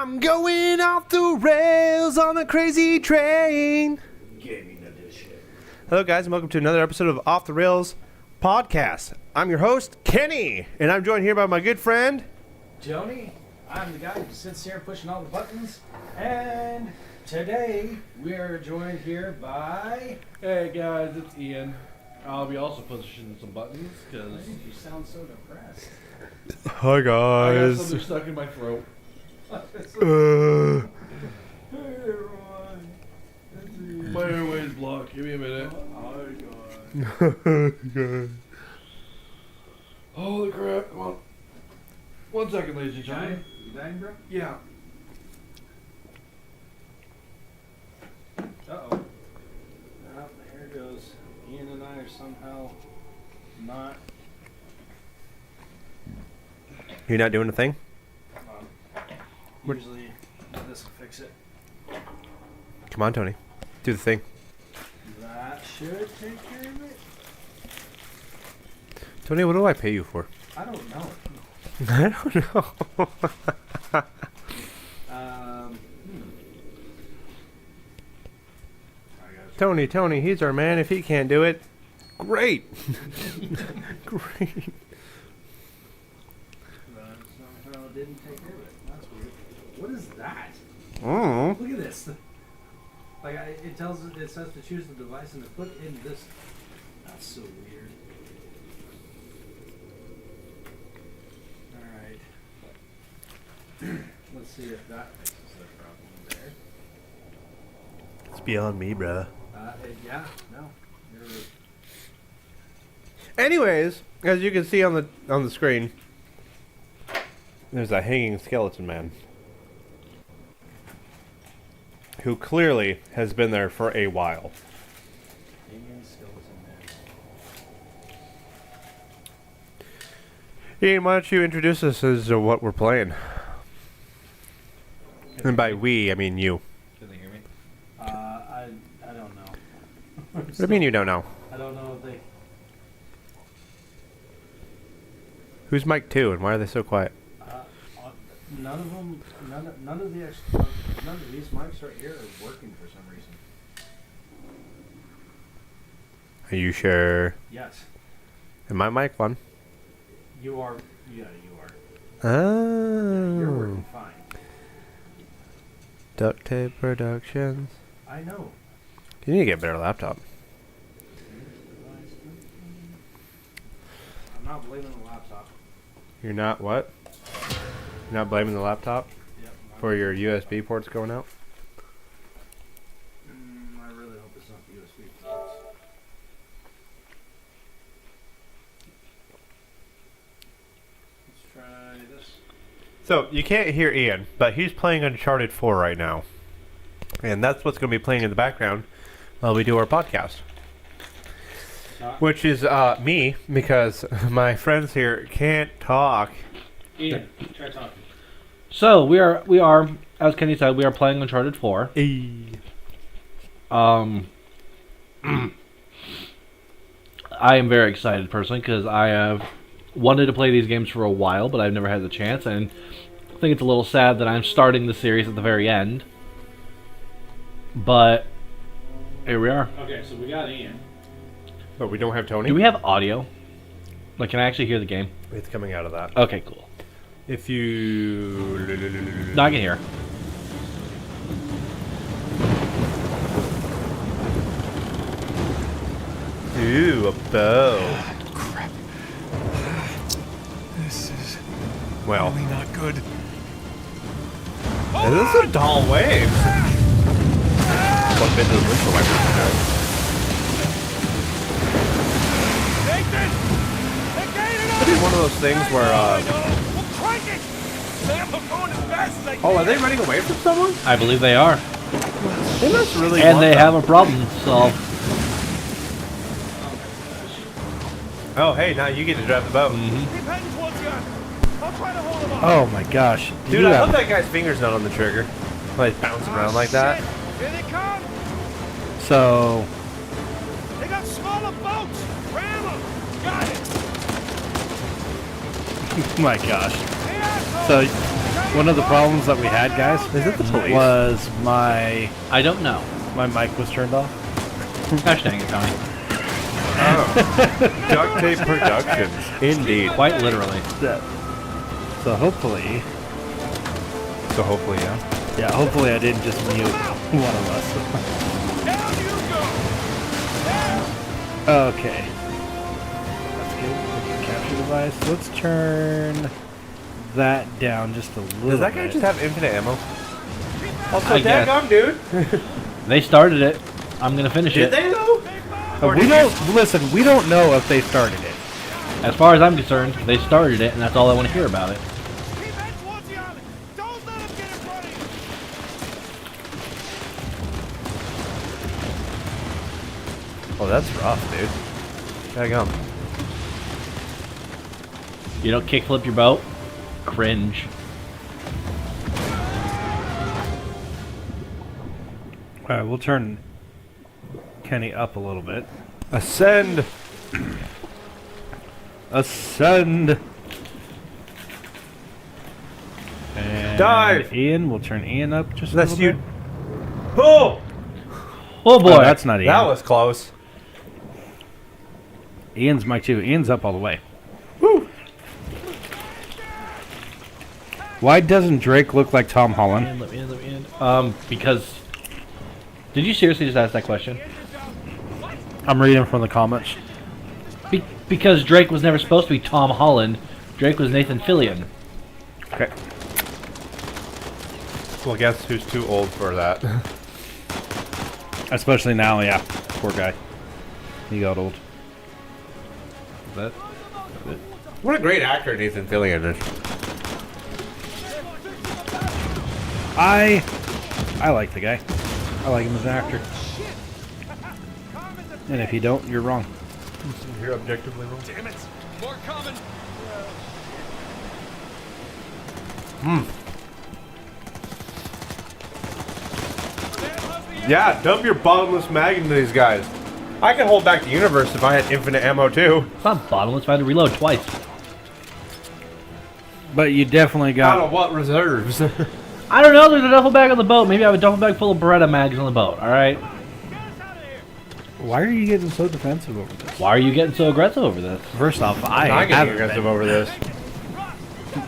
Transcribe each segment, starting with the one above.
I'm going off the rails on a crazy train. Gaming edition. Hello, guys, and welcome to another episode of Off the Rails podcast. I'm your host, Kenny, and I'm joined here by my good friend, Tony. I'm the guy who sits here pushing all the buttons. And today we are joined here by... Hey guys, it's Ian. I'll be also pushing some buttons Why because did you sound so depressed? Hi, I got guys. something stuck in my throat. Hey everyone. My airways blocked. Give me a minute. Oh god. Holy crap! Come on. 1 second, ladies and You gentlemen. dying? You dying, bro? Yeah. Uh-oh. Well, there it goes. Ian and I are somehow not... You're not doing a thing? Usually this will fix it. Come on, Tony. Do the thing. That should take care of it. Tony, what do I pay you for? I don't know. I don't know. Tony, he's our man. If he can't do it, great. Great. Somehow didn't take care of it. That's weird. What is that? Mm. Look at this. Like it says to choose the device and to put in this. That's so weird. All right. Let's see if that fixes the problem there. It's beyond me, bruh. Yeah. No. You're right. Anyways, as you can see on the screen, there's a hanging skeleton man who clearly has been there for a while. Hanging skeleton man. Ian, why don't you introduce us as to what we're playing? And by we, I mean you. Can they hear me? I don't know. What do you mean you don't know? I don't know if they. Who's Mike 2 and why are they so quiet? None of them. None of these mics right here are working for some reason. Are you sure? Yes, Am I Mike 1? you are. Yeah, you are. Oh. You're working fine. Duct Tape Productions. I know. You need to get a better laptop. I'm not blaming the laptop. You're not what? You're not blaming the laptop Yep. for your USB ports going out? I really hope it's not the USB ports. Let's try this. So, you can't hear Ian, but he's playing Uncharted 4 right now. And that's what's going to be playing in the background while we do our podcast. Which is me, because my friends here can't talk. Ian, try talking. So we are, as Kenny said, we are playing Uncharted 4. I am very excited personally because I have wanted to play these games for a while, but I've never had the chance, and I think it's a little sad that I'm starting the series at the very end. But here we are. Okay, so we got Ian. But we don't have Tony? Do we have audio? Like, can I actually hear the game? It's coming out of that. Okay, cool. If you... No, I can hear. Ooh, a bow. Crap. This is Well, really not good. this is a dull wave. What bit of the windshield wiper is that? Nathan! They're gaining on Could be one of those things where, We'll crank it! Sam, I'm going as fast as I can. Oh, are they running away from someone? I believe they are. They must really And want they them. have a problem to solve. Oh, hey, now you get to drive the boat. Keep heading towards you. I'll try to hold him off. Oh my gosh. Dude, I hope that guy's finger's not on the trigger. Like, bouncing around like that. Shit. Here they come. So, They got smaller boats. Ram them. Got it. my gosh. Hey, asshole. So, Try One of the problems that we had, guys, Is it the police? was my I don't know. mic was turned off. Gosh dang it, Tony. Oh. Duct Tape Productions. Indeed. Quite literally. So hopefully, Yeah. hopefully I didn't just mute one of us. Down you go. Okay. That's good. Capture device. Let's turn that down just a little Does that guy bit. just have infinite ammo? Also, I guess. daggone, dude. They started it. I'm gonna finish Did it. they though? Or we did don't listen. We don't know if they started it. As far as I'm concerned, they started it, and that's all I want to hear about it. Keep heading towards the island. Don't let them get in front of you. Oh, that's rough, dude. Daggone. You don't kickflip your boat? Cringe. All right, we'll turn Kenny up a little bit. Ascend. Ascend. And Dive. Ian, we'll turn Ian up just a That's little you. bit. Oh! Oh boy. Oh, that's not Ian. That was close. Ian's mic too. Ian's up all the way. Woo! Why doesn't Drake look like Tom Holland? Let me in. Because... Did you seriously just ask that question? I'm reading from the comments. Because Drake was never supposed to be Tom Holland. Drake was Nathan Fillion. Okay. Well, guess who's too old for that? Especially now, yeah. Poor guy. He got old. What a great actor Nathan Fillion is. I like the guy. I like him as an actor. And if you don't, you're wrong. You're objectively wrong. Damn it. More coming. Yeah, dump your bottomless mag into these guys. I can hold back the universe if I had infinite ammo too. It's not bottomless if I had to reload twice. But you definitely Out got... of what reserves? I don't know, there's a duffel bag on the boat. Maybe I have a duffel bag full of Beretta mags on the boat, alright? Why are you getting so defensive over this? Why are you getting so aggressive over this? First off, I I'm getting haven't aggressive been. over this. You can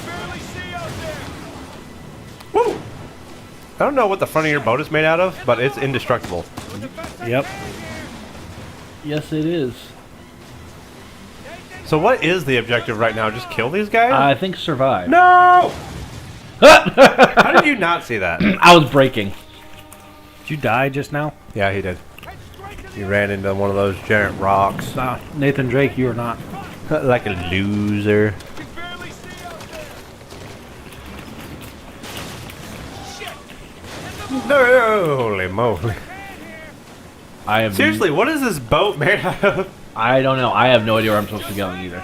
barely see out there. Woo! I don't know what the front of your boat is made out of, but it's indestructible. Yep. Yes, it is. So what is the objective right now? Just kill these guys? I think survive. No! How did you not see that? I was breaking. Did you die just now? Yeah, he did. He ran into one of those giant rocks. No, Nathan Drake, you are not. Like a loser. You can barely see out there. Shit. No, holy moly. I have Seriously, what is this boat made out of? I don't know. I have no idea where I'm supposed to be going either.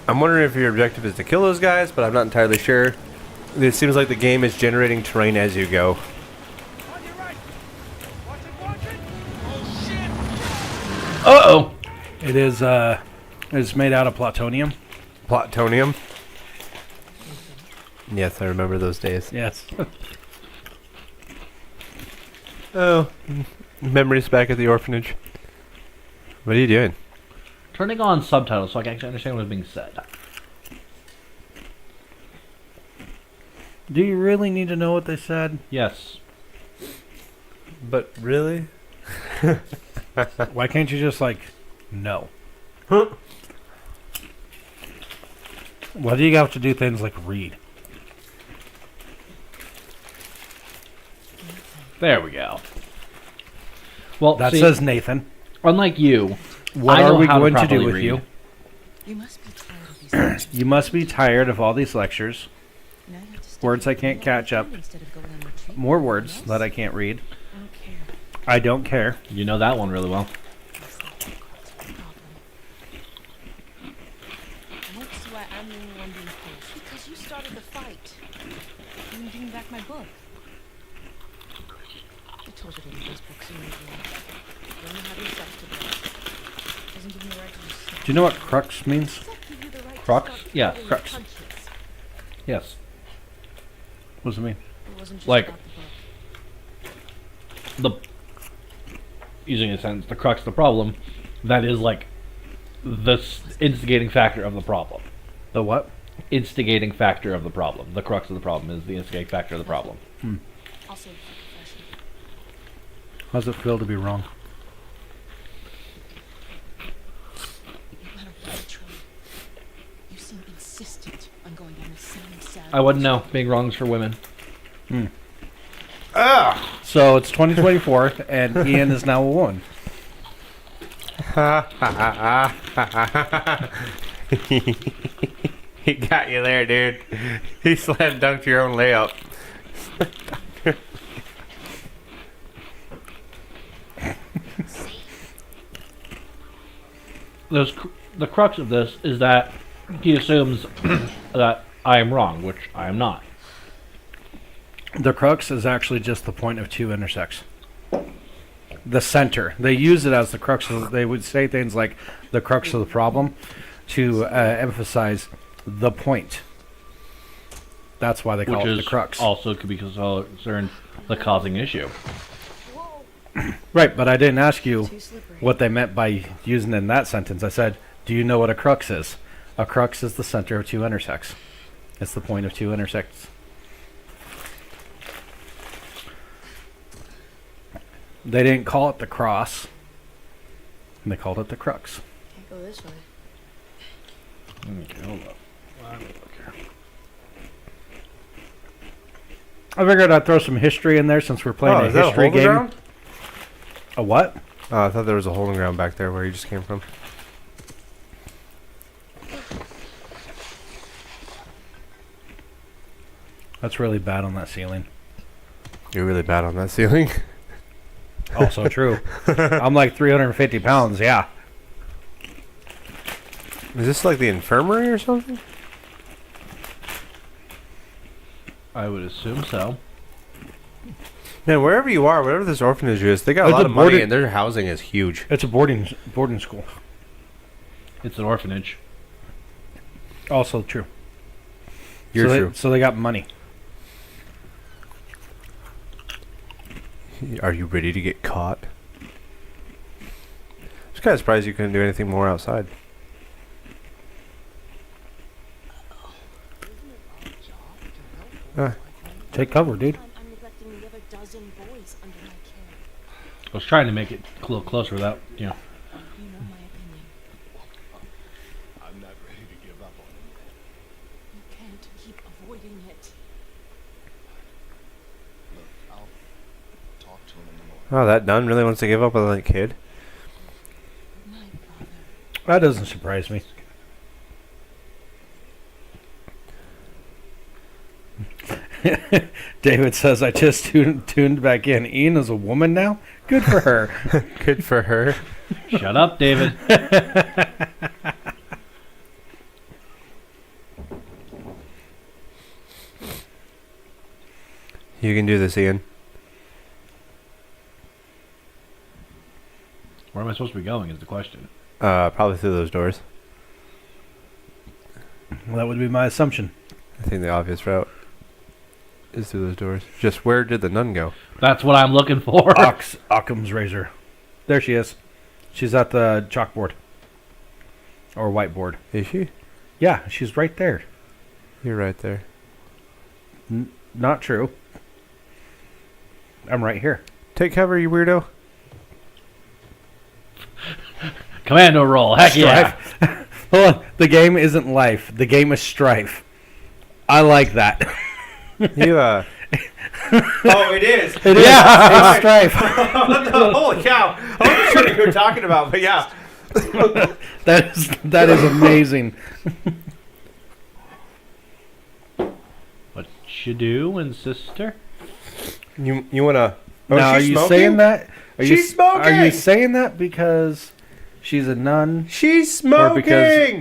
I'm wondering if your objective is to kill those guys, but I'm not entirely sure. It seems like the game is generating terrain as you go. On your right. Watch it. Oh, shit. Uh-oh. It is, it's made out of plutonium. Plutonium? Yes, I remember those days. Yes. Oh, memories back at the orphanage. What are you doing? Turning on subtitles so I can actually understand what is being said. Do you really need to know what they said? Yes. But really? Why can't you just, like, no? Huh? Why do you have to do things like read? There we go. Well, That see, says Nathan. unlike you, What I are know we how going to do properly with read. you? You must be tired of these lectures. You must be tired of all these lectures. Now you have to study Words I one can't more catch up. thing instead of going on retreat More with words everyone that I else. can't read. I don't care. I don't care. You know that one really well. That's not the problem. I don't see why I'm the only one being punished. Because you started the fight. You didn't give me back my book. I told you to read those books in your room. You only have yourself to blame. Doesn't give me the right to just Do you know what crux means? give you the right to Crux? start Yeah, pulling crux. punches. Yes. What does it mean? It wasn't just Like- about the book. Using a sentence, the crux of the problem, that is like the instigating factor of the problem. The what? Instigating factor of the problem. The crux of the problem is the instigating factor of the problem. Also, confession. How does it feel to be wrong? No matter what I try, you seem insistent on going down the same sad. I wouldn't know. Being wrong is for women. So it's 2024, and Ian is now a woman. He got you there, dude. He slam dunked your own layup. The crux of this is that he assumes that I am wrong, which I am not. The crux is actually just the point of two intersects. The center. They use it as the crux. They would say things like the crux of the problem to emphasize the point. That's why they call Which it is the crux. also could be concerned the causing issue. Right, but I didn't ask you Too slippery. what they meant by using it in that sentence. I said, do you know what a crux is? A crux is the center of two intersects. It's the point of two intersects. They didn't call it the cross. They called it the crux. Can't go this way. Okay, hold up. I figured I'd throw some history in there since we're playing a is that a history holding game. ground? A what? Oh, I thought there was a holding ground back there where you just came from. That's really bad on that ceiling. You're really bad on that ceiling. Also true. I'm like 350 pounds, yeah. Is this like the infirmary or something? I would assume so. Man, wherever you are, whatever this orphanage is, they got a It's lot a of money boarding- and their housing is huge. It's a boarding school. It's an orphanage. Also true. You're so true. So they got money. Are you ready to get caught? Just kind of surprised you couldn't do anything more outside. Take cover, dude. I'm neglecting the other dozen boys under my care. I was trying to make it a little closer without, You know my opinion. I'm not ready to give up on him. You can't keep avoiding it. Look, I'll talk to him in the morning. Oh, that nun really wants to give up on that kid? My father. That doesn't surprise me. David says, I just tuned back in. Ian is a woman now? Good for her. Good for her. shut up, David. You can do this, Ian. Where am I supposed to be going is the question. Probably through those doors. Well, that would be my assumption. I think the obvious route is through those doors. Just where did the nun go? That's what I'm looking for. Occam's razor. There she is. She's at the chalkboard. Or whiteboard. Is she? Yeah, she's right there. You're right there. Not true. I'm right here. Take cover, you weirdo. Commando roll. Heck yeah. Strife. Hold on. The game isn't life. The game is strife. I like that. You, Oh, it is. It is. It's strife. Holy cow. I wasn't sure what you were talking about, but yeah. That is amazing. What you doing, sister? You want to... Oh, Now, are she's you smoking? saying that? Are you, She's Are you smoking! saying that because she's a nun, She's or smoking!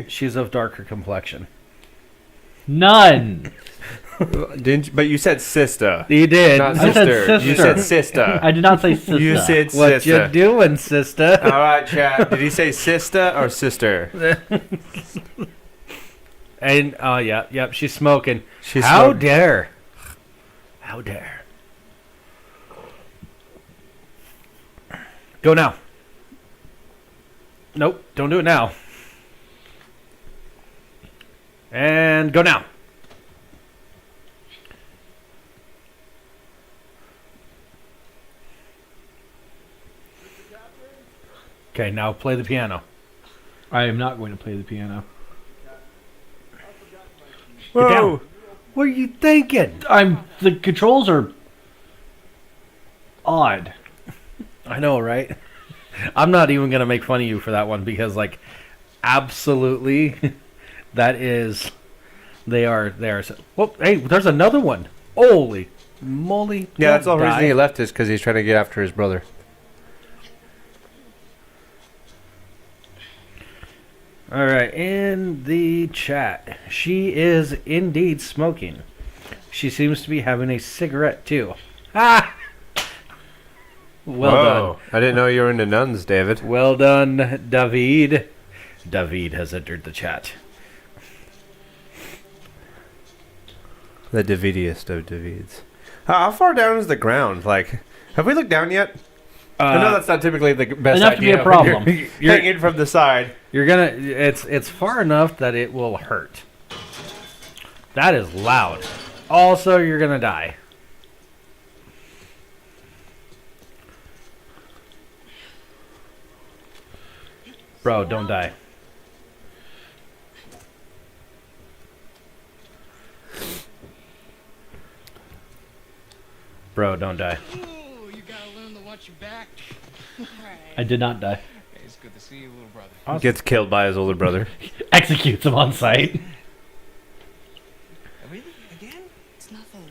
because she's of darker complexion? None. Didn't you, but you said sister. You did. Not I said sister. You said sister. sister. I did not say sister. You said What sister. you doing, sister? All right, chat. Did he say sister or sister? And yep, she's smoking. She's How smoking. dare? How dare? Go now. Nope, don't do it now. And go now. Okay, now play the piano. I am not going to play the piano. Get down. What are you thinking? The controls are odd. I know, right? I'm not even gonna make fun of you for that one because, like, absolutely, they are. Well, hey, there's another one. Holy moly! Yeah, that's the Don't whole reason die. he left is because he's trying to get after his brother. All right, in the chat, she is indeed smoking. She seems to be having a cigarette too. Ah! Well Whoa. I didn't know you were into nuns, David. done. Well done, David. David has entered the chat. The Davidiest of Davids. How far down is the ground? Like, have we looked down yet? I know that's not typically the best Enough to be idea. a problem. when You're hanging from the side. You're gonna. It's far enough that it will hurt. That is loud. Also, you're gonna die. Bro, don't die. Bro, don't die. Ooh, you gotta learn to watch your back. I did not die. Hey, it's good to see you, little brother. Gets killed by his older brother. Executes him on sight. Really? Again? It's nothing.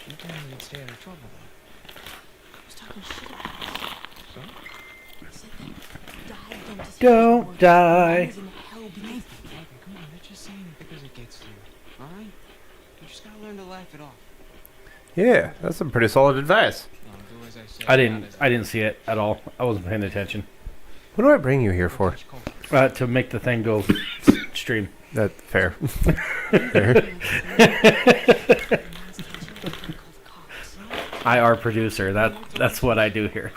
You told me you'd stay out of trouble, though. I was talking shit about us. So? I said that died don't just Don't hit die. He's in hell beneath. Okay, come on, they're just saying it because it gets to you. Alright? You just gotta learn to laugh it off. Yeah, that's some pretty solid advice. Do as I say. I not as didn't see it at all. I wasn't paying attention. What do I bring you here for? Touch cold. To make the thing go stream. That's fair. I are producer. That's what I do here.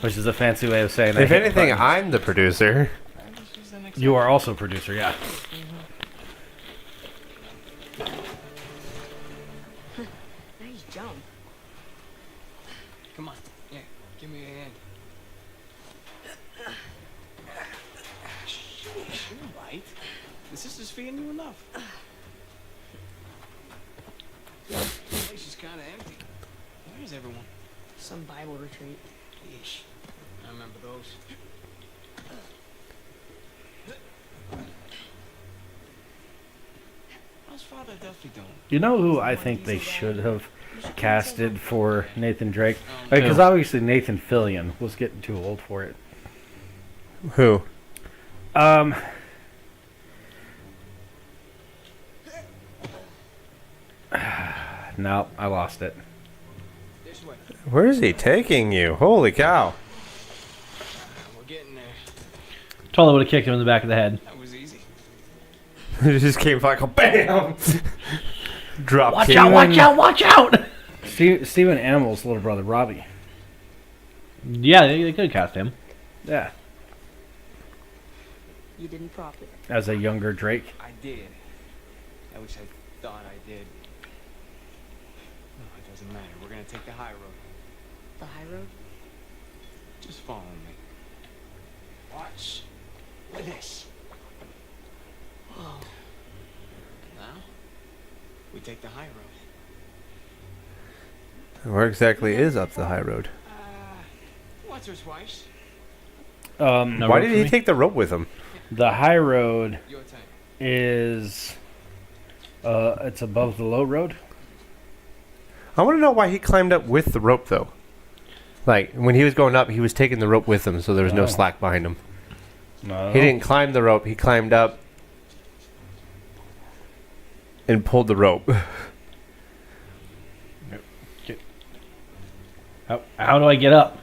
Which is a fancy way of saying I If hit anything, buttons. I'm the producer. Just use the next You are also producer, yeah. Nice jump. Come on. Yeah, give me a hand. Sheesh, you're right. The sister's feeding you enough. The place is kind of empty. Where's everyone? Some Bible retreat. Yeesh. I remember those. How's Father Duffy doing? You know who I think they should have casted for Nathan Drake? Oh, Because Who? obviously Nathan Fillion was getting too old for it. Who? No, I lost it. This way. Where is he taking you? Holy cow. We're getting there. Totally would have kicked him in the back of the head. That was easy. He just came like a BAM! Drop Watch kick. out! Watch out! Watch out! Stephen Amell's little brother, Robbie. Yeah, they could have cast him. Yeah, You didn't profit. as a younger Drake. I did. I wish I thought I did. No, it doesn't matter. We're gonna take the high road. The high road? Just follow me. Watch. With this. Whoa. Now, we take the high road. Where exactly is up the high road? Once or twice. No Why rope did for he me? take the rope with him? The high road Your time. is it's above the low road. I want to know why he climbed up with the rope, though. Like, when he was going up, he was taking the rope with him, so there was no Oh. slack behind him. No. He didn't climb the rope, he climbed up and pulled the rope. How do I get up?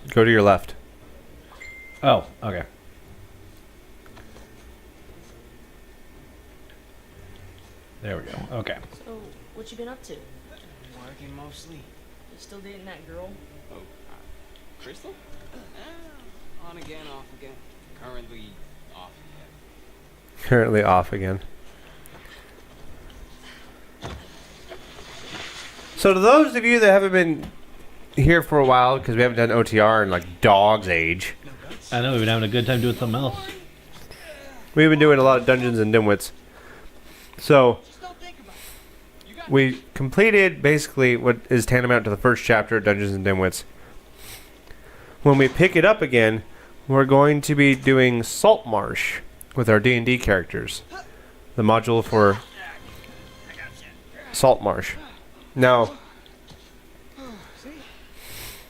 Go to your left. Oh, okay. There we go. Okay. So, what you been up to? Working mostly. You still dating that girl? Oh, Crystal? On again, off again. Currently off again. Currently off again. So to those of you that haven't been here for a while, because we haven't done OTR in like dog's age, I know we've been having a good time doing something else. we've been doing a lot of Dungeons and Dimwits. So we completed basically what is tantamount to the first chapter of Dungeons and Dimwits. When we pick it up again, we're going to be doing Salt Marsh with our D&D characters. The module for Salt Marsh. Now,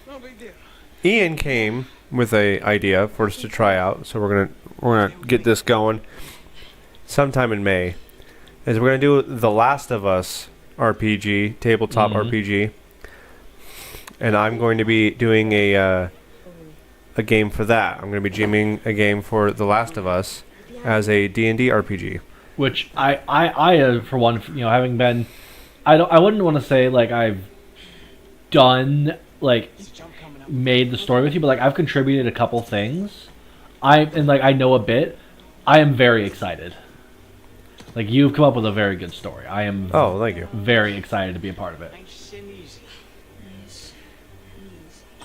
No big deal. Ian came with a idea for us to try out, so we're gonna get this going sometime in May. Is we're gonna do the Last of Us RPG, tabletop RPG, and I'm going to be doing a game for that. I'm going to be GMing a game for The Last of Us as a D&D RPG. Which I for one, you know, having been, I wouldn't want to say like I've done like There's a jump coming up. made the story with you, but like I've contributed a couple things. I know a bit. I am very excited. Like you've come up with a very good story. I am Oh, thank you. very excited to be a part of it. Nice and easy.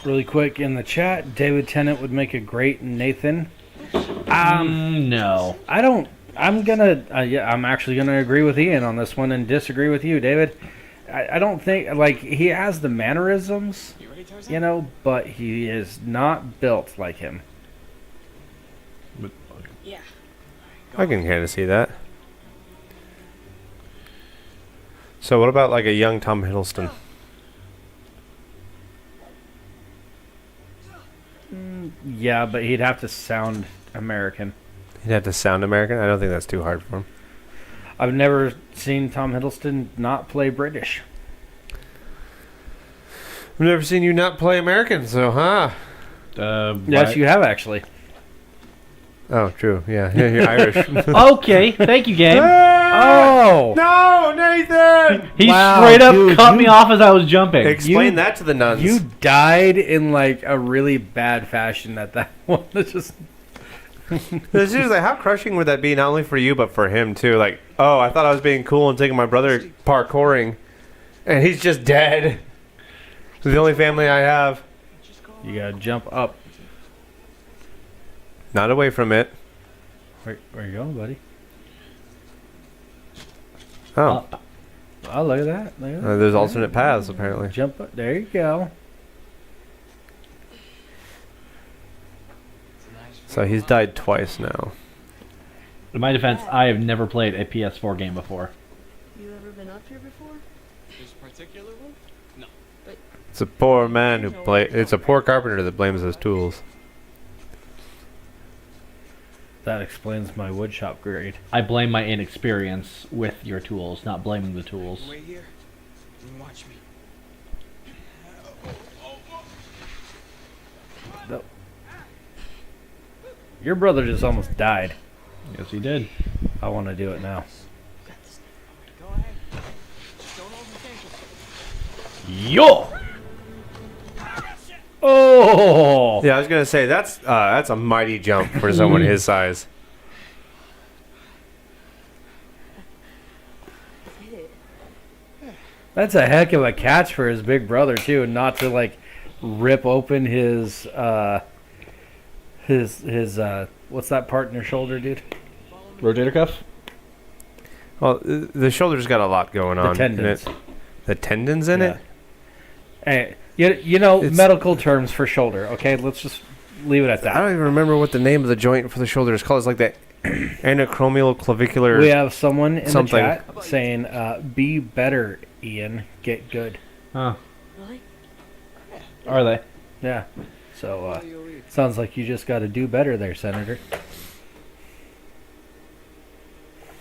Really quick in the chat, David Tennant would make a great Nathan. No. I don't. I'm gonna. I'm actually gonna agree with Ian on this one and disagree with you, David. I don't think like he has the mannerisms, You ready, Tarzan? you know, but he is not built like him. Yeah. I can kind of see that. So what about like a young Tom Hiddleston? Yeah, but he'd have to sound American. He'd have to sound American? I don't think that's too hard for him. I've never seen Tom Hiddleston not play British. I've never seen you not play American, so huh? Yes, you have actually. Oh, true. Yeah, yeah, you're Irish. Okay, thank you, game. Oh, No, Nathan! He Wow, straight up dude, cut you- me off as I was jumping. Explain that to the nuns. you died in like a really bad fashion at that one. It's just It's just like, how crushing would that be, not only for you, but for him, too? Like, oh, I thought I was being cool and taking my brother parkouring, and he's just dead. He's the only family I have. you gotta jump up. Not away from it. Where you going, buddy? Oh, Oh, look at that! Look at that. there's alternate paths, apparently. Jump up. There you go. It's a nice So he's died twice now. In my defense, I have never played a PS4 game before. You ever been up here before? This particular one? No. It's a poor man who It's a poor carpenter that blames his tools. That explains my woodshop grade. I blame my inexperience with your tools, not blaming the tools. Wait here and watch me. Your brother just almost died. Yes, he did. I want to do it now. Go ahead. Just don't overthink it. Yo! Oh! Yeah, I was gonna say that's a mighty jump for someone his size. Did it. That's a heck of a catch for his big brother too, not to like rip open his what's that part in your shoulder, dude? Rotator cuff? Well, the shoulder's got a lot going The on. tendons. In it. The tendons in it? Hey, you know It's- medical terms for shoulder. Okay, let's just leave it at I that. don't even remember what the name of the joint for the shoulder is called. It's like that anacromial clavicular. We have someone in something. the chat saying, "Be better, Ian. Get good." Huh. Really? Are they? Yeah. So sounds like you just got to do better there, Senator.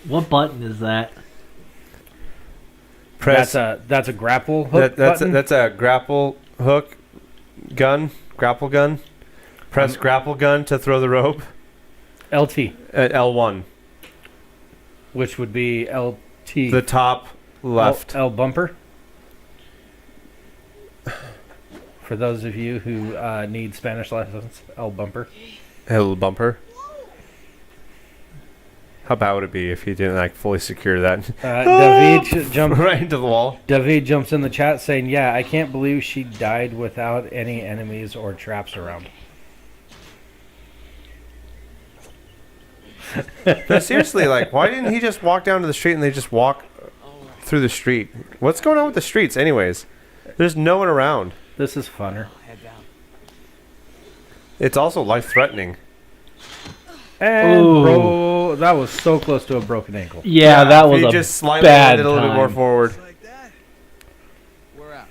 What button is that? Press. That's a grapple hook button. That's a grapple hook gun. Grapple gun. Press grapple gun to throw the rope. LT, At L1. which would be T. The top left. L bumper. For those of you who need Spanish lessons, L bumper. L bumper. How bad would it be if you didn't like fully secure that? David jump. Right into the wall. David jumps in the chat saying, "Yeah, I can't believe she died without any enemies or traps around." No, seriously, like, why didn't he just walk down to the street and they just walk through the street? What's going on with the streets, anyways? There's no one around. This is funner. Head down. It's also life-threatening. And Ooh. bro, that was so close to a broken ankle. Yeah, that was He a just slightly bad landed a little bit more time. forward. Like that. We're out.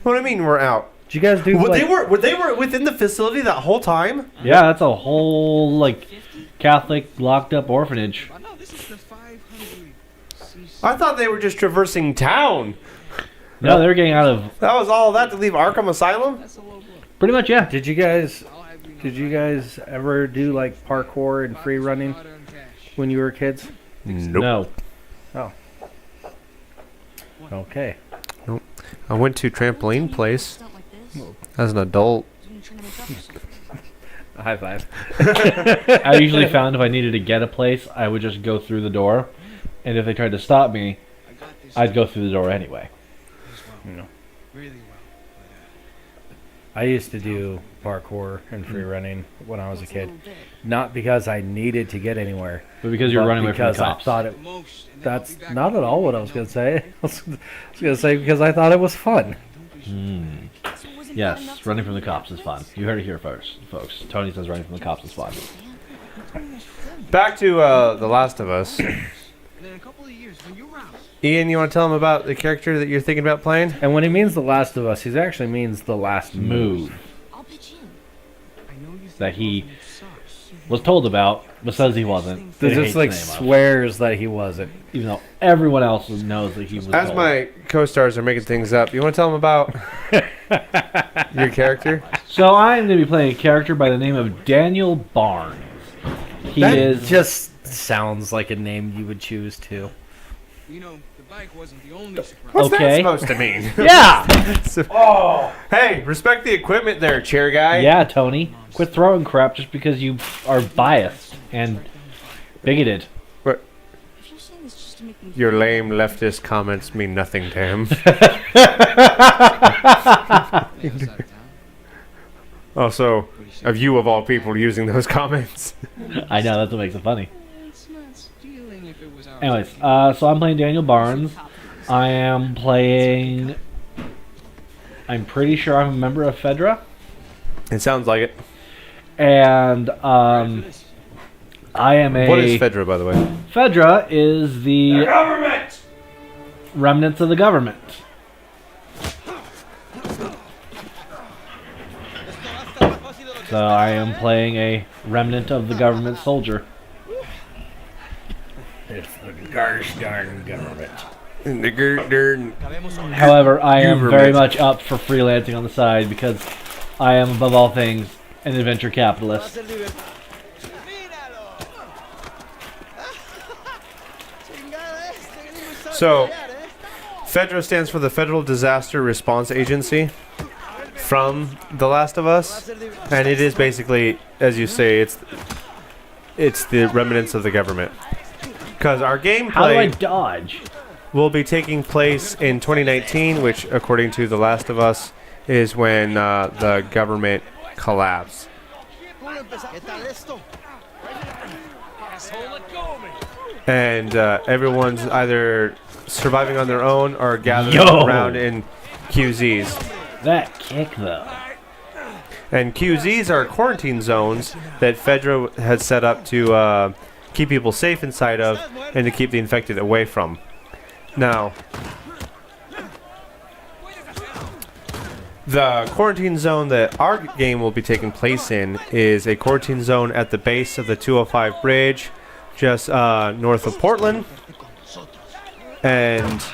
What do you mean we're out? Did you guys do? Well, like, they were within the facility that whole time? Yeah, that's a whole like Catholic locked up orphanage. Oh, no, this is the 500cc. I thought they were just traversing town. No, they're getting out of That was all that to leave Arkham Asylum? That's a low blow. pretty much. Yeah. Did you guys? I'll have you know Did you guys ever do like parkour and free running hard-earned cash. when you were kids? Nope. No. Okay. I went to trampoline place Stunt like this. as an adult. You're trying to make up for something. High five. I usually found if I needed to get a place, I would just go through the door, and if they tried to stop me, I got this I'd go through the door anyway. as well. No. Really well. I used to do parkour and free running when I was a It's kid. little bit. Not because I needed to get anywhere, But because you're but running away from the because I cops. thought it. But most, and then I'll That's be back not on at the all what I road was gonna again. say. I was gonna say because I thought it was fun. So it wasn't bad enough Yes, to running from the leave cops is like fun. this? You heard it here first, folks. Tony says running from the cops is fun. Back to The Last of Us. And in a couple of years, when you're out, Ian, you want to tell him about the character that you're thinking about playing? And when he means The Last of Us, he actually means the last move. Move I'll pitch in. I know you think that he Logan sucks. was told about, but says he wasn't. They and just hates like the name of, swears that he wasn't. even though everyone else knows that he was. As told. my co-stars are making things up, you want to tell them about your character? So I'm going to be playing a character by the name of Daniel Barnes. He That is just sounds like a name you would choose to. You know, the bike wasn't the only surprise. What's that Okay. supposed to mean? yeah, Hey, respect the equipment there, chair guy. yeah, Tony. Quit throwing crap just because you are biased and bigoted. If you're saying this just to make me Your feel lame bad, leftist comments mean nothing to him. They was out of town. Also, What do you say? of you of all people using those comments. I know that's what makes it funny. It's not stealing if it was ours. Anyways, so I'm playing Daniel Barnes. I am playing. I'm pretty sure I'm a member of Fedra, It sounds like it. and I am a. What is Fedra, by the way? Fedra is the Government! remnants of the government. So I am playing a remnant of the government soldier. It's the gosh darn government. However, I am very Government. much up for freelancing on the side because I am, above all things, an adventure capitalist. So, Fedra stands for the Federal Disaster Response Agency from The Last of Us, and it is basically, as you say, it's the remnants of the government. Because our How do I gameplay dodge? will be taking place in 2019, which, according to The Last of Us, is when the government collapsed. Asshole, let go of me! And everyone's either surviving on their own or gathering Yo. around in QZs. That kick, though. And QZs are quarantine zones that Fedra has set up to keep people safe inside of and to keep the infected away from. Now, the quarantine zone that our game will be taking place in is a quarantine zone at the base of the 205 bridge, just north of Portland. And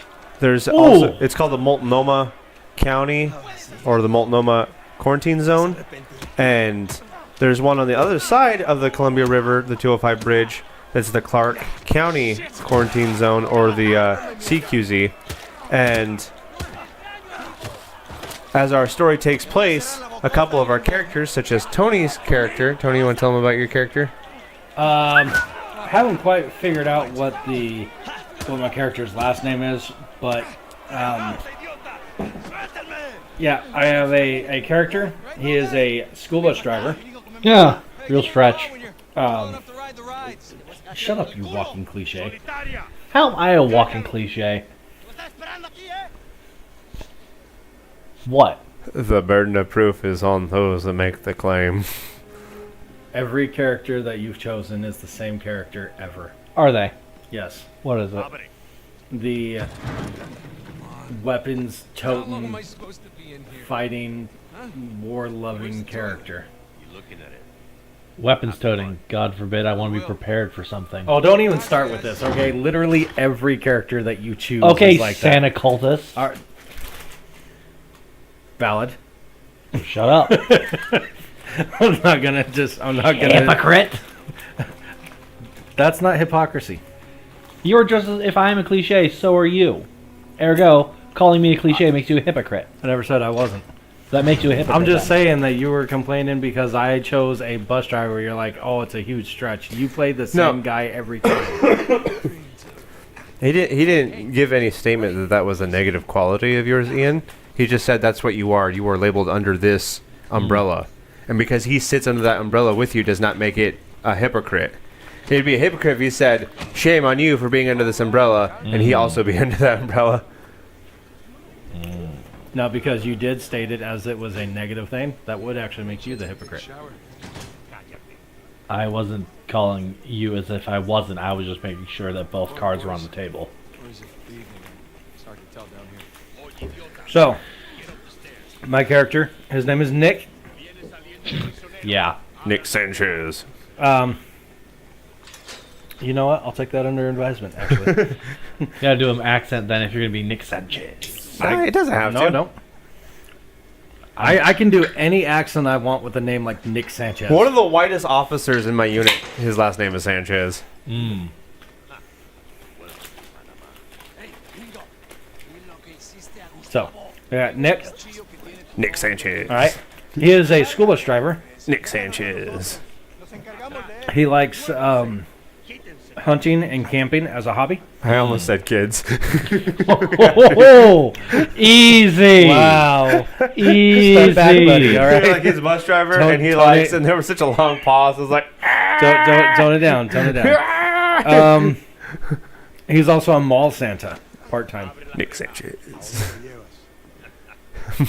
there's also, it's called the Multnomah County, or the Multnomah Quarantine Zone. And there's one on the other side of the Columbia River, the 205 bridge, That's the Clark County Quarantine Zone, or the CQZ. And as our story takes place, a couple of our characters, such as Tony's character. Tony, you want to tell them about your character? Haven't quite figured out what my character's last name is, but yeah, I have a character. He is a school bus driver. Yeah, real stretch. Shut up, you walking cliche. How am I a walking cliche? What? The burden of proof is on those that make the claim. Every character that you've chosen is the same character ever. Are they? Yes. What is it? The weapons toting, fighting, war-loving character. Weapons toting. God forbid I want to be prepared for something. Oh, don't even start with this, okay? Literally every character that you choose Okay, is like Santa cultist. that. Valid. Shut up. I'm not gonna. Hypocrite. That's not hypocrisy. You're just as, if I'm a cliche, so are you. Ergo, calling me a cliche makes you a hypocrite. I never said I wasn't. That makes you a hypocrite. I'm just then. saying that you were complaining because I chose a bus driver. You're like, oh, it's a huge stretch. You play the same guy every time. He didn't give any statement that was a negative quality of yours, Ian. He just said that's what you are. You are labeled under this umbrella. And because he sits under that umbrella with you does not make it a hypocrite. It'd be a hypocrite if he said, shame on you for being under this umbrella, and he also be under that umbrella. No, because you did state it as it was a negative thing. That would actually make you the hypocrite. I wasn't calling you as if I wasn't. I was just making sure that both cards were on the table. So, my character, his name is Nick. Yeah. Nick Sanchez. You know what? I'll take that under advisement, actually. You gotta do an accent then if you're gonna be Nick Sanchez. It doesn't have No, to. no. I can do any accent I want with a name like Nick Sanchez. One of the whitest officers in my unit, his last name is Sanchez. So, yeah, Nick. Nick Sanchez. All right. He is a school bus driver. Nick Sanchez. He likes hunting and camping as a hobby. I almost said kids. Oh, easy. Wow. Easy. Step back, buddy. All Like right. his bus driver, Tone- and he tone likes, it- and there was such a long pause. I was like, Tone it down. Tone it down. He's also a mall Santa, part time. Nick Sanchez.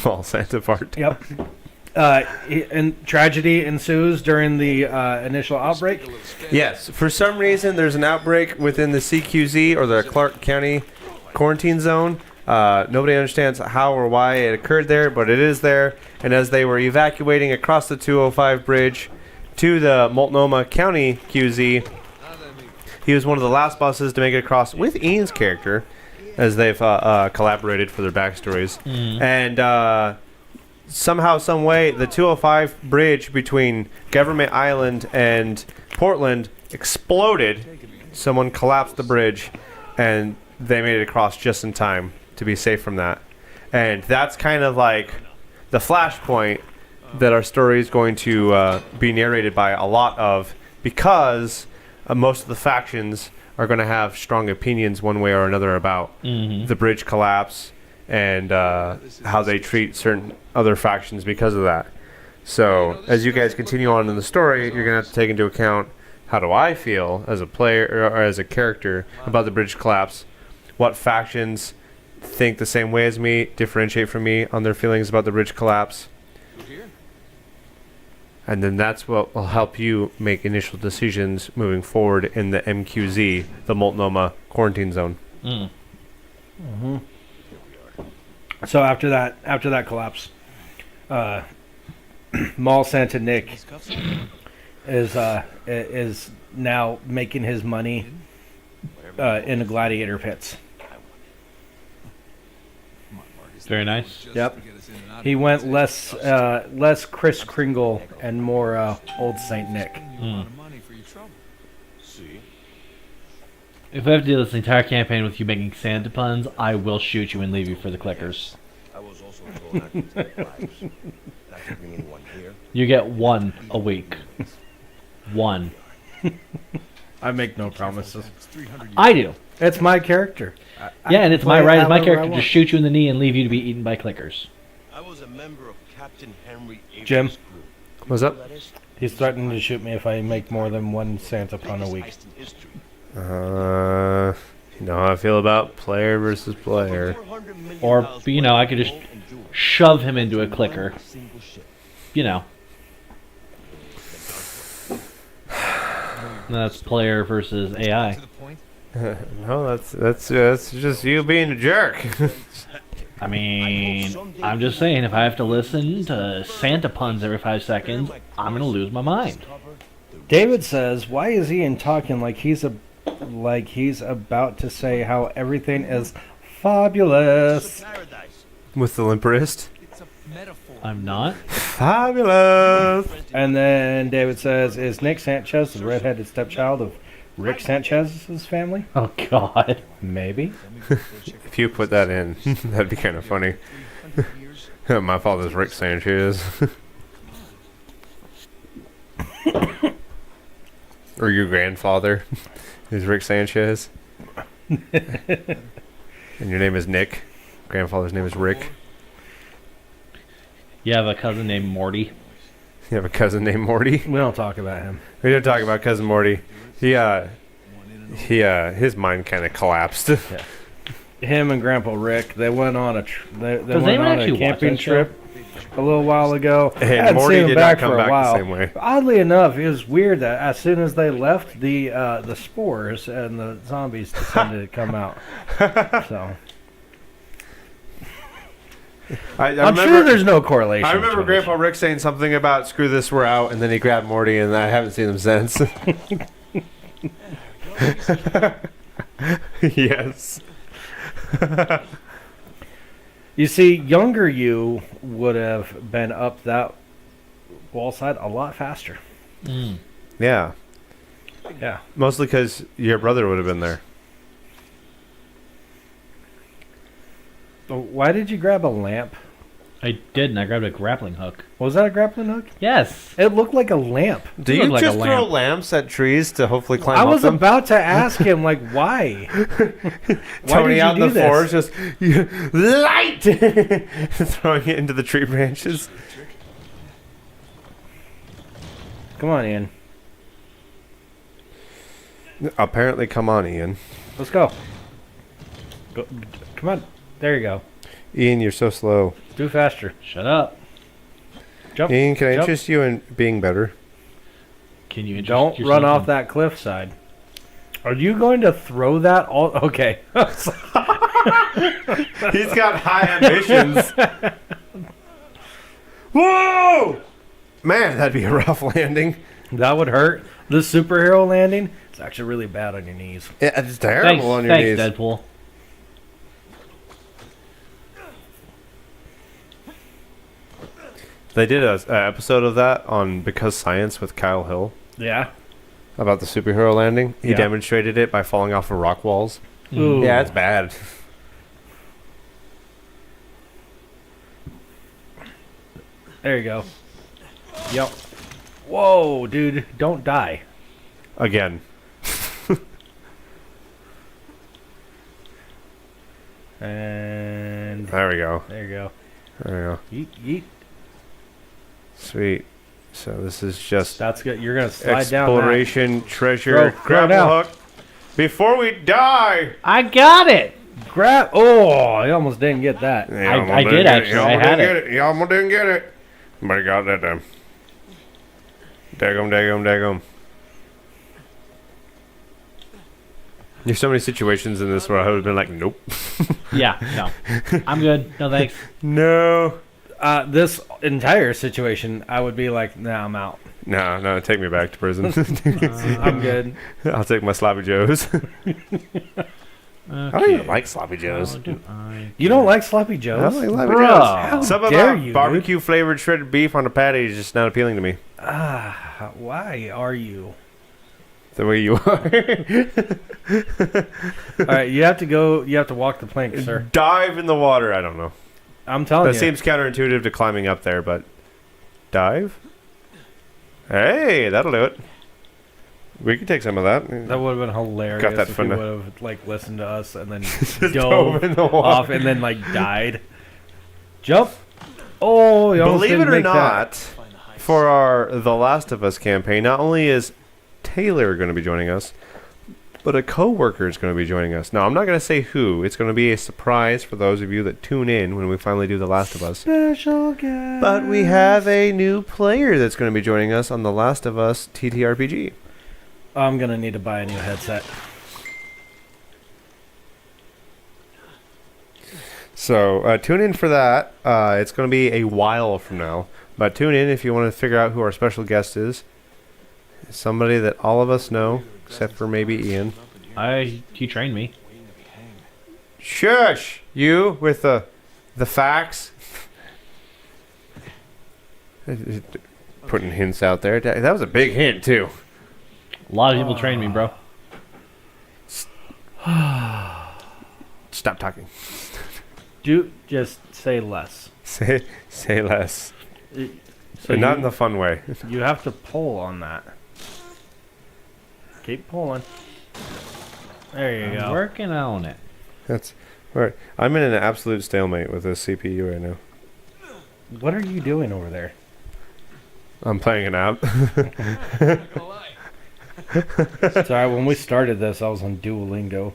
Mall Santa part. Yep. And tragedy ensues during the initial outbreak. Yes, for some reason there's an outbreak within the CQZ, or the Clark County Quarantine Zone. Nobody understands how or why it occurred there, but it is there. And as they were evacuating across the 205 bridge to the Multnomah County QZ, he was one of the last buses to make it across with Ian's character, as they've collaborated for their backstories. And somehow, some way, the 205 bridge between Government Island and Portland exploded. Someone collapsed the bridge, and they made it across just in time to be safe from that. And that's kind of like the flashpoint that our story is going to be narrated by a lot of, because most of the factions are going to have strong opinions one way or another about the bridge collapse and how they treat certain other factions because of that. So as you guys continue on in the story, you're going to have to take into account, how do I feel as a player or as a character about the bridge collapse? What factions think the same way as me, differentiate from me on their feelings about the bridge collapse? And then that's what will help you make initial decisions moving forward in the MQZ, the Multnomah Quarantine Zone. So after that collapse, Mall Santa Nick is now making his money in the gladiator pits. Very nice. Yep. He went less Kris Kringle and more old Saint Nick. If I have to do this entire campaign with you making Santa puns, I will shoot you and leave you for the clickers. I was also told not to take lives. Not to bring anyone here. You get one a week. One. I make no promises. I do. It's my character. Yeah, and it's my play right as my however I character to want. shoot you in the knee and leave you to be eaten by clickers. I was a member of Captain Henry Avery's Jim. group. What's up? That is? He's threatening to shoot me if I make more than one Santa pun a week. Heist in history. You know how I feel about player versus player. $400 million Or, you know, I could just gold and jewelry. shove him into a clicker. Single ship. You know. That's player versus AI. To the point. No, that's just you being a jerk. I mean, I'm just saying, if I have to listen to Santa puns every 5 seconds, I'm gonna lose my mind. David says, "Why is Ian talking like he's about to say how everything is fabulous?" Paradise. With the limp wrist. It's a metaphor. I'm not. Fabulous. And then David says, "Is Nick Sanchez the redheaded stepchild of Rick Sanchez's family?" Oh, God. Maybe. If you put that in, that'd be kind of funny. 300 years. My father's Rick Sanchez. Or your grandfather is Rick Sanchez. And your name is Nick. Grandfather's name is Rick. You have a cousin named Morty. You have a cousin named Morty. We don't talk about him. We didn't talk about cousin Morty. His mind kind of collapsed. Him and Grandpa Rick, they went on a they Does went anyone on a actually watch camping that show? trip a little while ago. And Hadn't Morty seen him did back not come for back a while. the same way. Oddly enough, it was weird that as soon as they left, the spores and the zombies decided to come out. So I'm sure there's no correlation. I remember between Grandpa Rick saying something about "screw this, we're out," and then he grabbed Morty, and I haven't seen him since. Yes. You see, younger you would have been up that wall side a lot faster. Mm. Yeah. Yeah. Mostly because your brother would have been there. Why did you grab a lamp? I did, and I grabbed a grappling hook. Was that a grappling hook? Yes. It looked like a lamp. Do You you look like a just throw lamp. lamps at trees to hopefully climb I up was them? about to ask him, like, why? Why Tony did you out in do the this? forest just light, throwing it into the tree branches. Come on, Ian. Apparently, come on, Ian. Let's go. Come on. There you go. Ian, you're so slow. Do faster. Shut up. Jump. Ian, can I Jump. interest you in being better? Can you interest Don't yourself run off in- that cliffside. Are you going to throw that all? Okay. He's got high ambitions. Whoa! Man, that'd be a rough landing. That would hurt. The superhero landing is actually really bad on your knees. Yeah, it's terrible Thanks, on your thanks, knees. Deadpool. They did a episode of that on Because Science with Kyle Hill Yeah. about the superhero landing. He Yeah. demonstrated it by falling off of rock walls. Ooh. Yeah, it's bad. There you go. Yep. Whoa, dude. Don't die. Again. And There we go. there you go. There we go. Yeet, yeet. Sweet. So this is just That's good. You're going to slide down that. exploration, treasure, Throw grapple down. hook. Before we die! I got it! Grab. Oh, I almost didn't get that. Yeah, I almost did didn't get actually. You I almost had didn't get it. You almost didn't get it. But I got that time. Daggum, daggum, daggum. There's so many situations in this where I would have been like, nope. Yeah, no. I'm good. No thanks. No. This entire situation, I would be like, nah, I'm out. No, take me back to prison. I'm good. I'll take my sloppy joes. I don't even like sloppy How joes. do I... You don't like sloppy I joes? don't like sloppy Bruh. joes. Some dare about you, barbecue flavored shredded beef on a patty is just not appealing to me. Why are you? the way you are. All right, you have to go. You have to walk the plank, sir. Dive in the water. I don't know. I'm telling That you. seems counterintuitive to climbing up there, but dive. Hey, that'll do it. We could take some of that. That would have been hilarious Got that if from you the- would have like listened to us and then Just dove dove in the water. off and then like died. Jump! Oh, you almost Believe it didn't or make that. not, Find the heist. for our The Last of Us campaign, not only is Taylor going to be joining us, but a coworker is going to be joining us. Now, I'm not going to say who. It's going to be a surprise for those of you that tune in when we finally do The Last of Us. Special guest. But we have a new player that's going to be joining us on The Last of Us TTRPG. I'm gonna need to buy a new headset. So tune in for that. It's going to be a while from now. But tune in if you want to figure out who our special guest is. Somebody that all of us know, except for maybe Ian. He trained me. Waiting to be hanged. Shush! You with the facts. Putting hints out there. That was a big hint too. A lot of people trained me, bro. Stop talking. Do just say less. Say less. So But not in the fun way. you have to pull on that. Keep pulling. There you I'm go. working on it. That's all right. I'm in an absolute stalemate with this CPU right now. What are you doing over there? I'm playing an app. Not gonna lie. Sorry, when we started this, I was on Duolingo.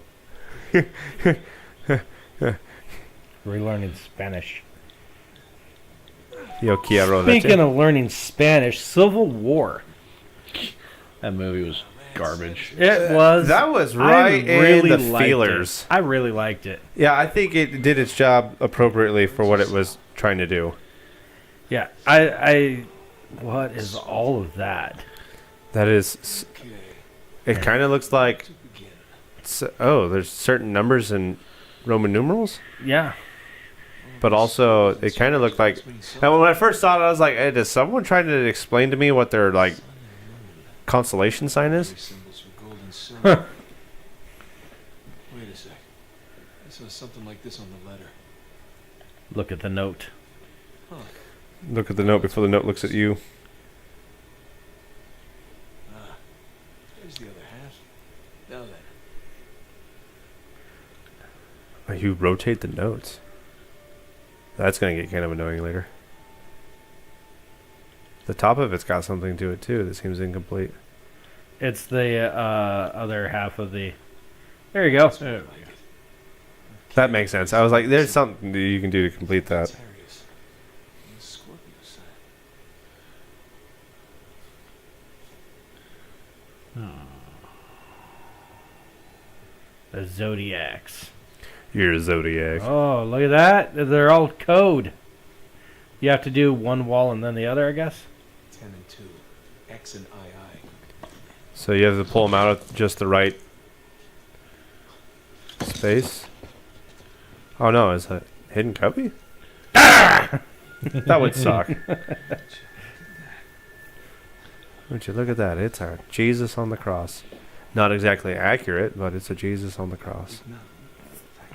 Relearning Spanish. Yo quiero Speaking leche. of learning Spanish, Civil War. That movie was garbage. It was. That was I right really in the liked feelers. it. I really liked it. Yeah, I think it did its job appropriately for what it was trying to do. Yeah, I what is all of that? That is, it kind of looks like. There's certain numbers in Roman numerals, Yeah, but also it kind of looked like. And when I first saw it, I was like, hey, "Is someone trying to explain to me what their like constellation sign is?" Symbols for gold and silver. Wait a sec. I saw something like this on the letter. look at the note. Look at the note before the note looks at you. There's the other half. Now then. You rotate the notes. That's gonna get kind of annoying later. The top of it's got something to it too that seems incomplete. It's the other half of the. There you go. That makes sense. I was like, there's something that you can do to complete that. Sagittarius. And the Scorpio sign. The Zodiacs. You're a zodiac. Oh, look at that! They're all code. You have to do one wall and then the other, I guess. 10 and 2. X and II. So you have to pull them out at just the right space. Oh no, is that hidden copy? That would suck. Would you look at that? It's a Jesus on the cross. Not exactly accurate, but it's a Jesus on the cross.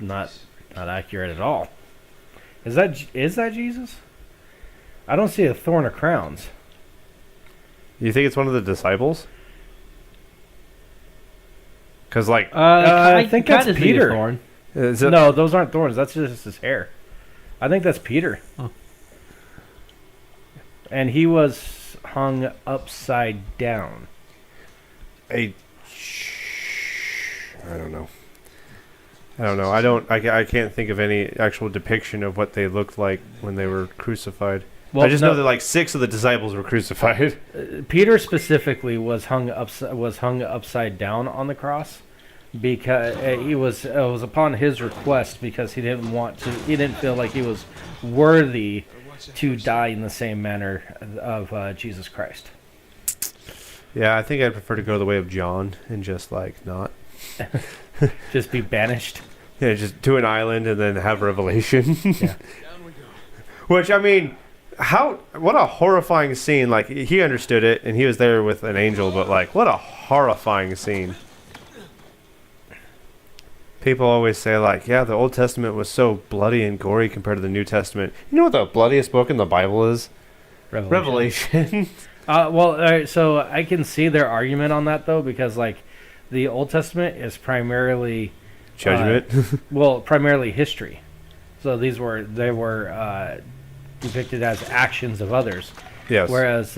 Not accurate at all. Is that Jesus? I don't see a thorn of crowns. You think it's one of the disciples? Because like, I think that's kinda see Peter. a thorn. is it, No, those aren't thorns. That's just his hair. I think that's Peter. Huh. And he was hung upside down. I don't know. I can't think of any actual depiction of what they looked like when they were crucified. Well, I just no, know that like 6 of the disciples were crucified. Peter specifically was hung upside down on the cross because it was upon his request because he didn't feel like he was worthy to die in the same manner of Jesus Christ. Yeah, I think I'd prefer to go the way of John and just like not. Just be banished. Yeah, just to an island and then have revelation. Yeah. Down we go. Which I mean, what a horrifying scene. Like, he understood it, and he was there with an angel, but, like, what a horrifying scene. People always say, like, yeah, the Old Testament was so bloody and gory compared to the New Testament. You know what the bloodiest book in the Bible is? Revelation. Well, all right, so I can see their argument on that, though, because, like, the Old Testament is primarily... Judgment. primarily history. So they were depicted as actions of others. Yes. Whereas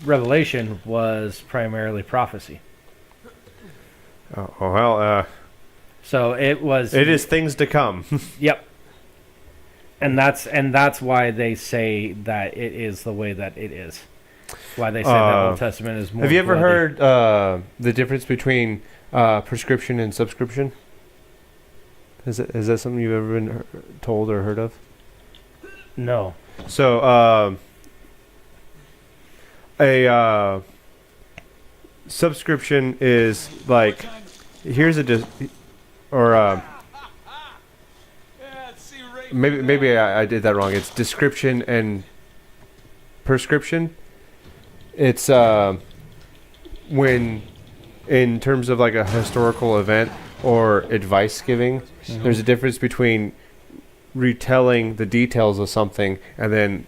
Revelation was primarily prophecy. Oh, well, So it was. it is things to come. Yep. And that's why they say that it is the way that it is. Why they say that Old Testament is more. Have you ever bloody. heard the difference between prescription and subscription? Is that something you've ever been told or heard of? No. So, a subscription is like, here's maybe I did that wrong. It's description and prescription. It's when, in terms of like a historical event or advice giving, there's a difference between retelling the details of something and then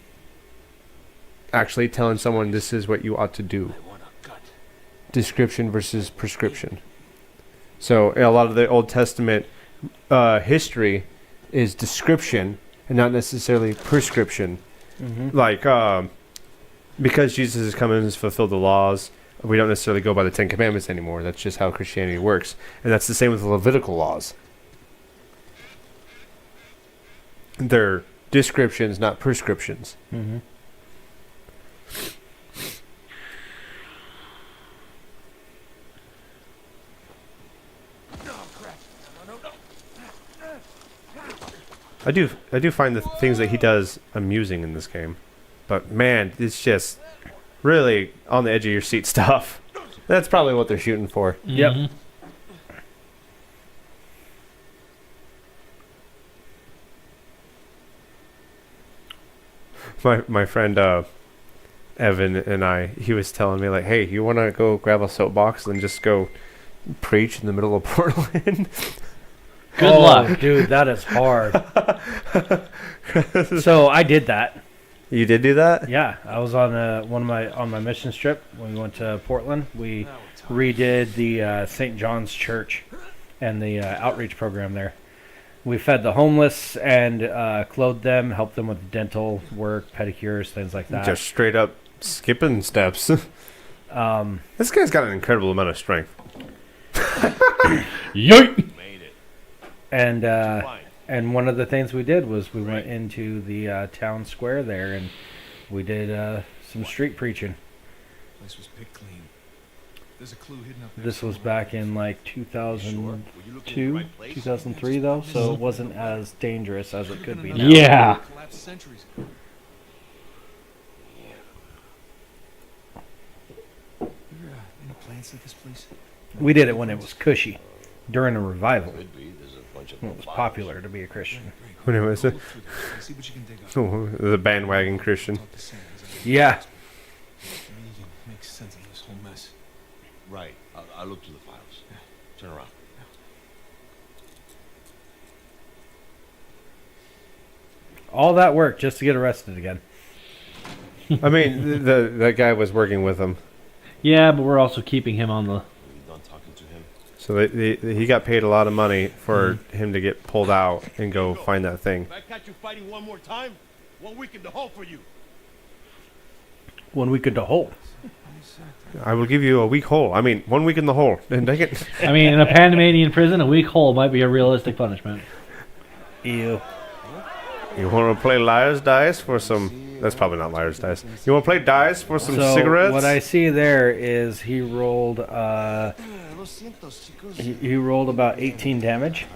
actually telling someone this is what you ought to do. Description versus prescription. So a lot of the Old Testament history is description and not necessarily prescription. Like, because Jesus has come in and fulfilled the laws, we don't necessarily go by the Ten Commandments anymore. That's just how Christianity works. And that's the same with the Levitical laws. They're descriptions, not prescriptions. I do find the things that he does amusing in this game. But man, it's just really on the edge of your seat stuff. That's probably what they're shooting for. Yep. My friend Evan and he was telling me, like, hey, you want to go grab a soapbox and just go preach in the middle of Portland? Good luck. Dude, that is hard. So I did that. You did do that? Yeah, I was on on my mission trip when we went to Portland. We redid the St. John's Church and the outreach program there. We fed the homeless and clothed them, helped them with dental work, pedicures, things like that. Just straight up skipping steps. This guy's got an incredible amount of strength. Yoink! And one of the things we did was we went into the town square there and we did some street preaching. Place was picked clean. There's a clue hidden up there. This was back in like 2002, 2003 though, so it wasn't as dangerous as it could be now. Yeah. Collapsed centuries ago. Any plans at this place? We did it when it was cushy, during a revival. Could be. There's a bunch of When it was popular to be a Christian. When it was Look through this. See what you can dig up. the bandwagon Christian. Talk to Sam. Yeah. Maybe you can make sense of this whole mess. Right. I'll look through the files. Turn around. All that work just to get arrested again. I mean, that guy was working with him, Yeah, but we're also keeping him on the... Are you done talking to him? so he got paid a lot of money for him to get pulled out and go find that thing. If I catch you fighting one more time, 1 week in the hole for you. 1 week into hole. I will give you a week hole. I mean, 1 week in the hole. And take it. I mean, in a Panamanian prison, a week hole might be a realistic punishment. Ew. You want to play liar's dice for some? That's probably not liar's dice. You want to play dice for some So cigarettes? what I see there is he rolled he rolled about 18 damage.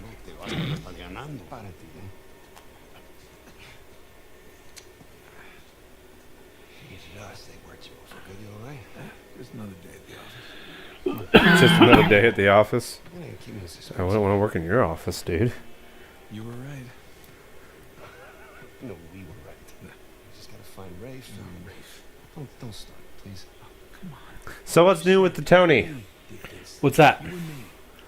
There's another day at the office. It's just another day at the office. Yeah, keep me in suspense. I wouldn't want to work in your office, dude. You were right. No, we were right. We just gotta find Ray Rafe. Don't start, please. So what's new with the Tony? What's that?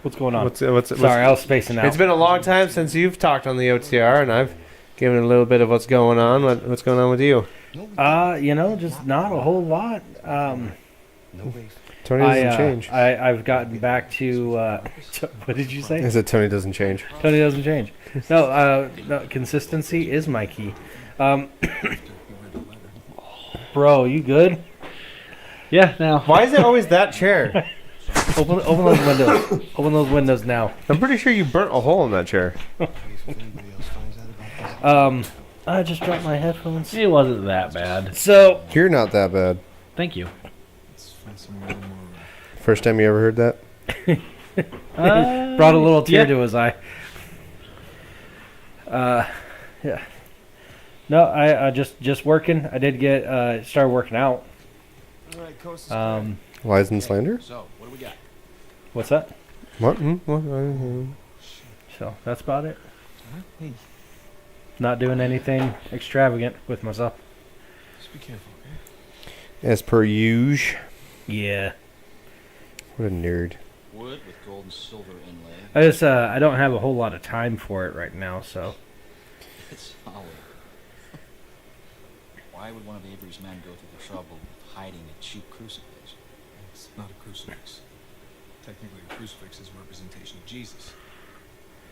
What's going on? What's Sorry, I was spacing out. It's been a long time since you've talked on the OTR, and I've given a little bit of what's going on. What's going on with you? Just not a whole lot. No Rafe. Tony doesn't change. I've gotten back to what did you say? I said Tony doesn't change. Tony doesn't change. No, consistency is my key. Bro, you good? Yeah, now. Why is it always that chair? Open those windows. Open those windows now. I'm pretty sure you burnt a hole in that chair. If anybody else finds out about this. I just dropped my headphones. It wasn't that bad. So You're not that bad. Thank you. Let's find some more. First time you ever heard that? brought a little tear yeah. to his eye. Yeah. No, I just working. I did get started working out. All right, Coast. Lies and slander? So, what do we got? What's that? What? So that's about it. Hey, Not doing anything extravagant with myself. just be careful, okay? As per usual. Yeah. What a nerd. Wood with gold and silver inlay. I don't have a whole lot of time for it right now, so. It's solid. Why would one of Avery's men go through the trouble of hiding a cheap crucifix? It's not a crucifix. Technically, a crucifix is a representation of Jesus.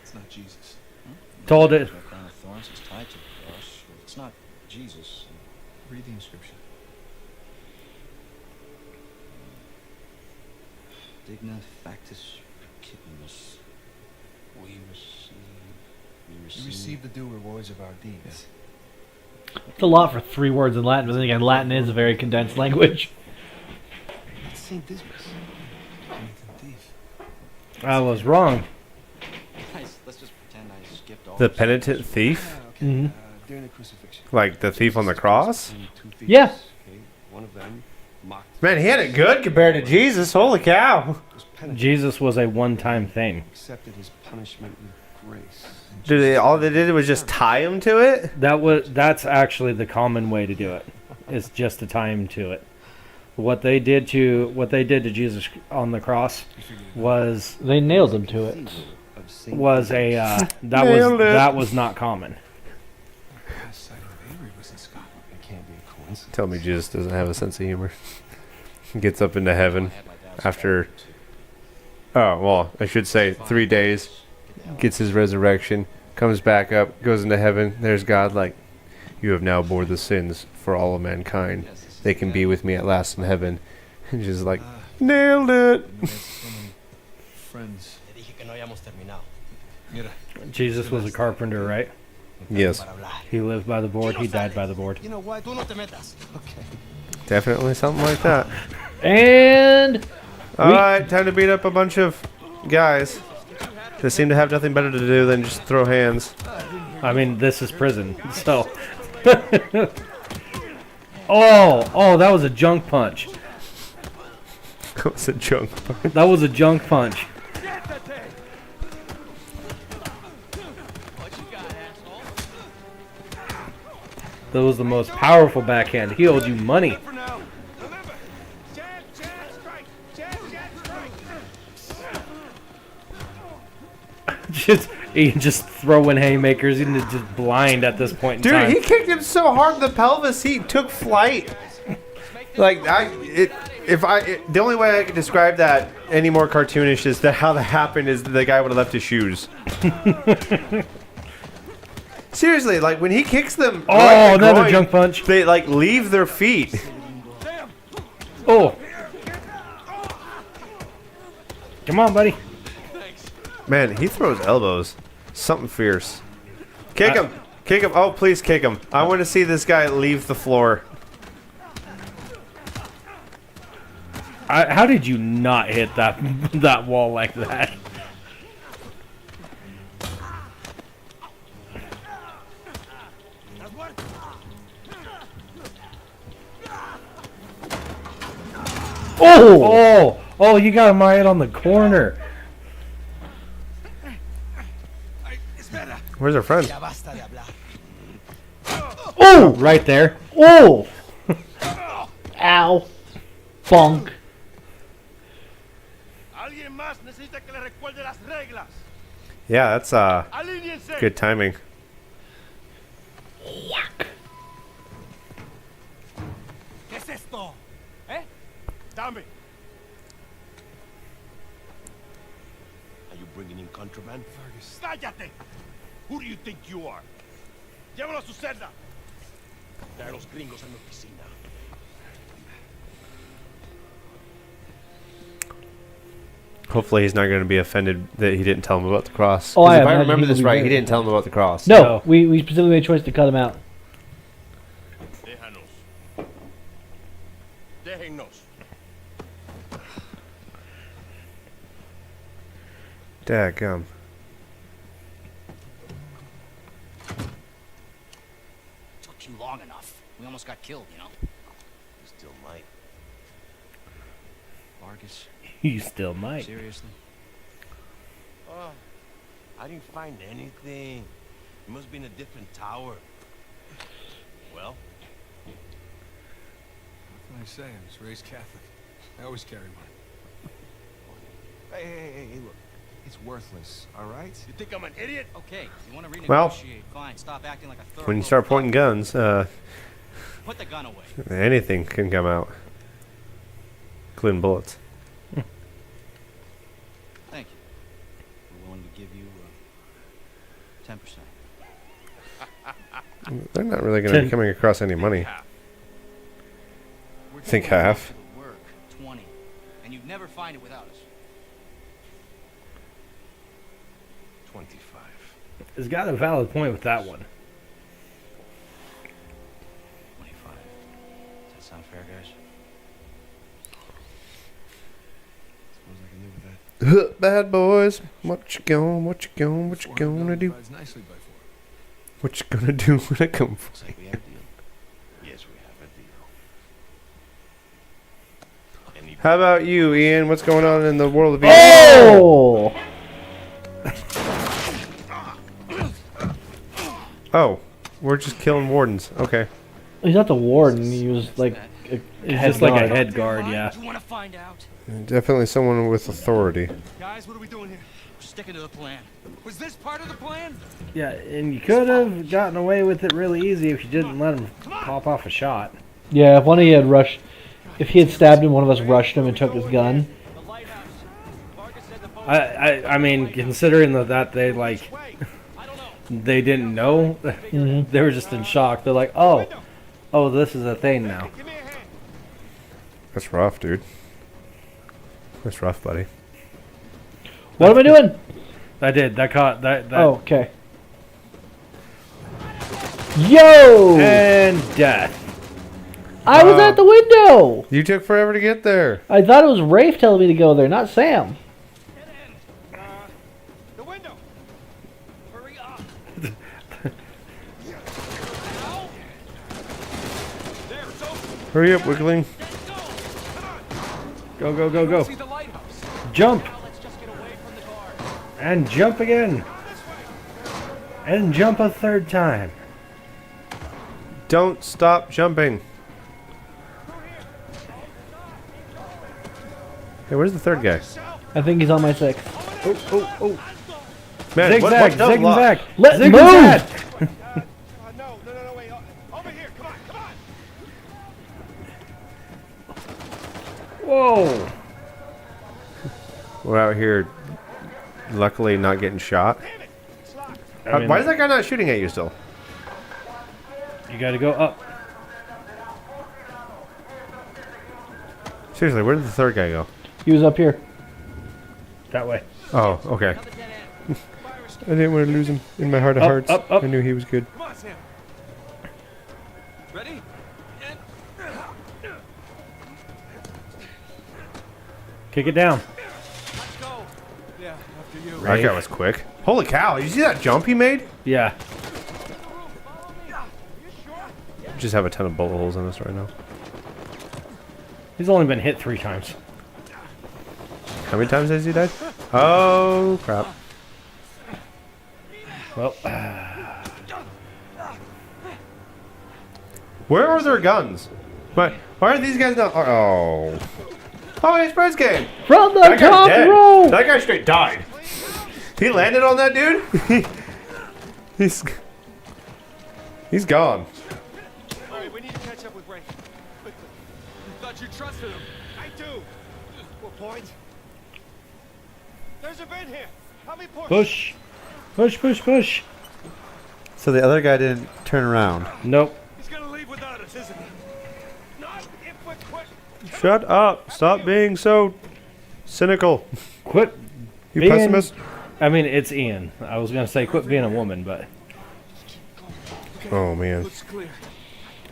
It's not Jesus. Told it. No crown of thorns is tied to the cross. If it's not Jesus, Read the inscription. Digna factus principimus. We receive the due rewards of our deeds. It's a lot for 3 words in Latin, but then again, Latin is a very condensed language. It's St. Dismas. Thief. I was wrong. Nice. Let's just pretend I skipped all The this. penitent thief? Okay. Mhm. During the crucifixion. Like the thief on the cross? And 2 thieves, Yeah. Okay. One of them mocked. Man, he had it good compared to Jesus. Holy cow. Was penitent. Jesus was a one-time thing. Accepted his punishment with grace. All they did was just tie him to it? That's actually the common way to do it. Is just to tie him to it. What they did to Jesus on the cross was They nailed him to it. Of Saint Nailed it. that was not common. Last sighting of Avery was in Scotland. It can't be a coincidence. Tell me Jesus doesn't have a sense of humor. He gets up into heaven after, I should say 3 days, gets his resurrection, comes back up, goes into heaven. There's God like, you have now bore the sins for all of mankind. They can be with me at last in heaven. And just like, nailed it. We had so many friends. Mira, Jesus was a carpenter, right? Yes, He lived by the board. He died by the board. You know what? Tú no te metas. Okay. definitely something like that. And All right, time to beat up a bunch of guys that seem to have nothing better to do than just throw hands. I mean, this is prison, so. Oh, that was a junk punch. That was a joke. That was a junk punch. That was the most powerful backhand. He owed you money. For now. Remember, jab, strike. Jab, strike. just throwing haymakers. He's just blind at this point in Dude, time. he kicked him so hard in the pelvis, he took flight. The only way I could describe that any more cartoonish is that how that happened is the guy would have left his shoes. Seriously, like when he kicks them, right in the Another groin, junk punch. They like leave their feet. Oh. Come on, buddy. Man, he throws elbows. Something fierce. Kick him. Kick him. Oh, please kick him. I want to see this guy leave the floor. How did you not hit that wall like that? Oh! You got him right on the corner. Where's our friend? Oh! Right there. Oh! Ow. Bonk. Alguien más necesita que le recuerde las reglas. Yeah, that's Alíñense. good timing. ¿Qué es esto? ¿Eh? Dame. Are you bringing in contraband? Fergus. ¡Cállate! Who do you think you are? Llévalo a su celda. Trae a los gringos a mi oficina. Hopefully he's not going to be offended that he didn't tell him about the cross. Oh, 'Cause I if I imagine remember he this will be right, he very- didn't tell him about the cross. No, No. we specifically made a choice to cut him out. Déjanos. Déjennos. Dadgum. Took you long enough. We almost got killed, you know? You still might. Vargas, You still might. seriously? Oh, I didn't find anything. It must be in a different tower. Well, What can I say? I was raised Catholic. I always carry one. hey, look. It's worthless, all right? You think I'm an idiot? Okay, you want to renegotiate? Well, Fine, stop acting like a third When you world start pointing problem. guns, Put the gun away. anything can come out, including bullets. Thank you. We're willing to give you 10%. They're not really going to be Ten. coming across any money. We're Think doing half. the work, 20. And you'd never find it without us. 25. He's got a valid point with that one. 25. Does that sound fair, guys? Suppose I can live with that. Bad boys, what you gonna do? Divides nicely by 4. What you gonna do when I come? Looks like we have a deal. Yes, we have a deal. Any How about you, Ian? What's going on in the world of Oh! Oh, we're just killing wardens. Okay. He's not the warden. He was like a It's head just like a guard. head guard, yeah. You want to find out? Definitely someone with authority. Guys, what are we doing here? We're sticking to the plan. Was this part of the plan? Yeah, and you could have gotten away with it really easy if you didn't let him pop off a shot. Yeah, if one of you had rushed, if he had stabbed him, one of us rushed him and took his gun. The lighthouse. Vargas said the boat. I mean, considering that they like Way. I don't know. they didn't know, they were just in shock. They're like, oh, this is a thing now. Give me a hand. That's rough, dude. That's rough, buddy. What am I doing? I did. That caught that. Oh, okay. Yo! And death. I was at the window! You took forever to get there. I thought it was Rafe telling me to go there, not Sam. Get in. The window. Hurry up. Ow. There, it's open. Hurry up, Wiggling. Go, go, go, go. See the lighthouse. Jump. Now let's just get away from the guard. And jump again. This way. And jump a third time. Don't stop jumping. Hey, where's the third guy? I think he's on my 6. Oh. Man, Zigzag, what zig does and lock? zag. Let Zig move! and zag. No, wait. Over here. Come on. Whoa. We're out here, luckily not getting shot. Damn it. It's locked. I mean, Why is that guy not shooting at you still? You gotta go up. Seriously, where did the third guy go? He was up here. That way. Oh, okay. Another dead end. Fire escape. I didn't want to lose him in my heart of Up, hearts. up, up. I knew he was good. Come on, Sam. Ready? And Kick it down. let's go. Yeah, after you. That guy was quick. Holy cow! You see that jump he made? Yeah. Follow me. Are you sure? We just have a ton of bullet holes in us right now. He's only been hit 3 times. How many times has he died? Oh crap! Well, Where are their guns? Why are these guys not? Oh. Oh, it's Fred's game. From the That guy's top dead. row. That guy straight died. He landed on that dude. He's gone. All right, we need to catch up with Ray. Quickly. Thought you trusted him. I do. What point? There's a vent here. Help me push. Push. Push, push, push. So the other guy didn't turn around. Nope. He's gonna leave without us, isn't he? Not if we're quick. Shut up. Stop being so cynical. Quit. You being- pessimist. I mean, it's Ian. I was gonna say quit being a woman, but Oh man. Looks clear.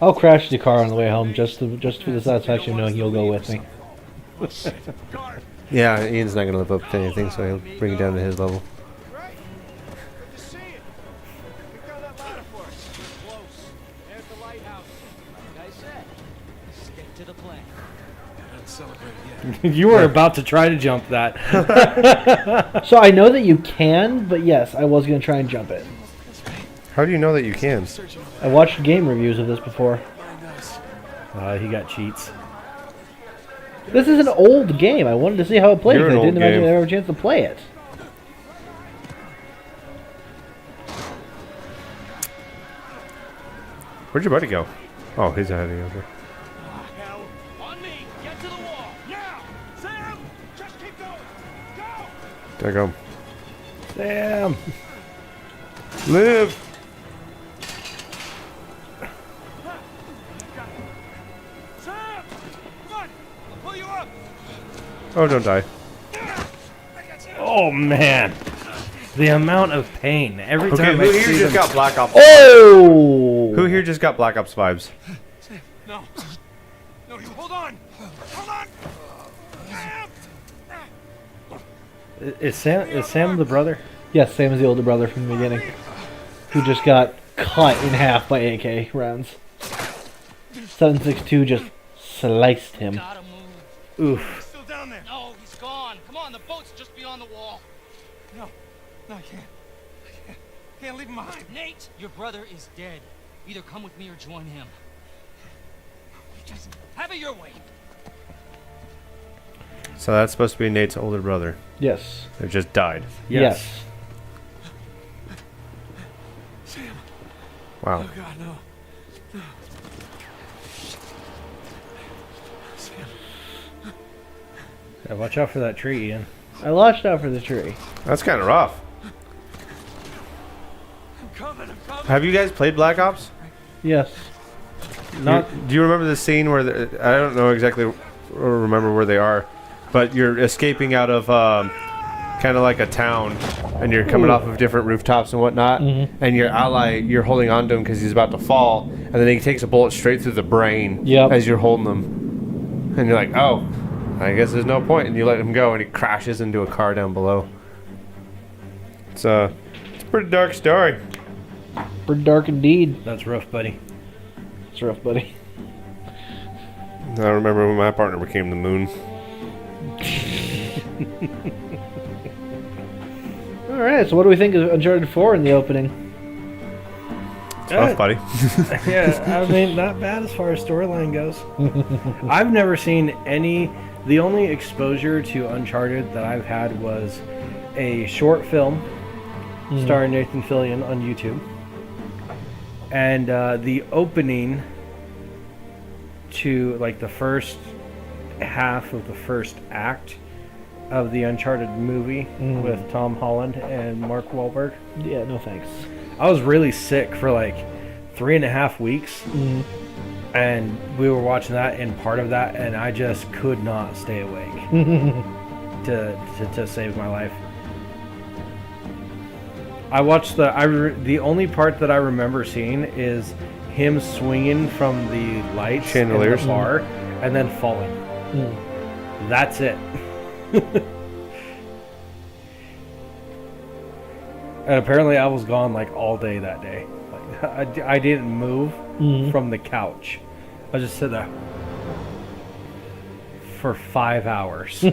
I'll crash the car on the way home just for the satisfaction of knowing you'll go with me. Yeah, Ian's not gonna live up to anything, so he'll bring it down to his level. Right. Good to see you. Pick down that ladder for us. Close. There's the lighthouse. Like I said, stick to the plan. Don't celebrate yet. you were about to try to jump that. So I know that you can, but yes, I was gonna try and jump it. How do you know that you can? Searching I watched game reviews of this before. very nice. He got cheats. This is an old game. I wanted to see how it played. You're because an I didn't old imagine game. I'd ever have a chance to play it. Where'd your buddy go? Oh, he's ahead of you. Okay. Hell. On me. Get to the wall. Now. Sam. Just keep going. Go. There you go. Damn. Live. Sam. Come on. I'll pull you up. Oh, don't die. Oh man. The amount of pain every Okay, time who I here see just them. got Black Ops? Oh! Who here just got Black Ops vibes? No. No, you hold on. Hold on. Sam. Is Sam the brother? Yes, same as the older brother from the beginning, who just got cut in half by AK rounds. 7.62 just sliced him. Gotta move. Oof. Still down there. No, he's gone. Come on, the boat's just beyond the wall. No. No, I can't. Can't leave him behind. Nate, your brother is dead. Either come with me or join him. Just have it your way. So that's supposed to be Nate's older brother. Yes. Who just died. Yes. Sam. Wow. Oh God, no. No. Sam. Yeah, watch out for that tree, Ian. I launched out for the tree. That's kind of rough. I'm coming. I'm coming. Have you guys played Black Ops? Yes. Do you remember the scene where I don't know exactly or remember where they are, but you're escaping out of kind of like a town, and you're coming off of different rooftops and whatnot, and your ally, you're holding on to him because he's about to fall, and then he takes a bullet straight through the brain Yep. as you're holding him, and you're like, oh, I guess there's no point, and you let him go, and he crashes into a car down below. It's a pretty dark story. Pretty dark indeed. That's rough, buddy. It's rough, buddy. I remember when my partner became the moon. Alright, so what do we think of Uncharted 4 in the opening? Tough, buddy. Yeah, I mean, not bad as far as storyline goes. I've never seen any. The only exposure to Uncharted that I've had was a short film starring Nathan Fillion on YouTube. And the opening to like the first half of the first act of the Uncharted movie with Tom Holland and Mark Wahlberg. Yeah, no thanks. I was really sick for like 3.5 weeks. And we were watching that and part of that, and I just could not stay awake to save my life. I watched the only part that I remember seeing is him swinging from the lights Chandeliers. in the bar and then falling. That's it. And apparently I was gone like all day that day. Like, I didn't move from the couch. I just sit there for 5 hours.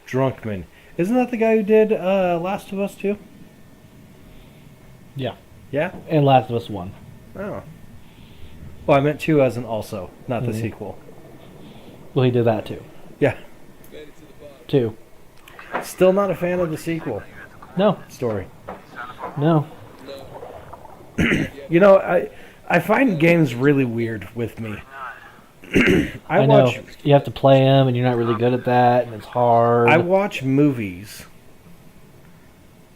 Drunkman. Isn't that the guy who did Last of Us 2? Yeah. Yeah? And Last of Us 1. Oh. Well, I meant 2 as an also, not the sequel. Well, he did that too. Yeah. 2. Still not a fan of the sequel No. story. No. You know, I find games really weird with me. I know. watch You have to play them, and you're not really good at that, and it's hard. I watch movies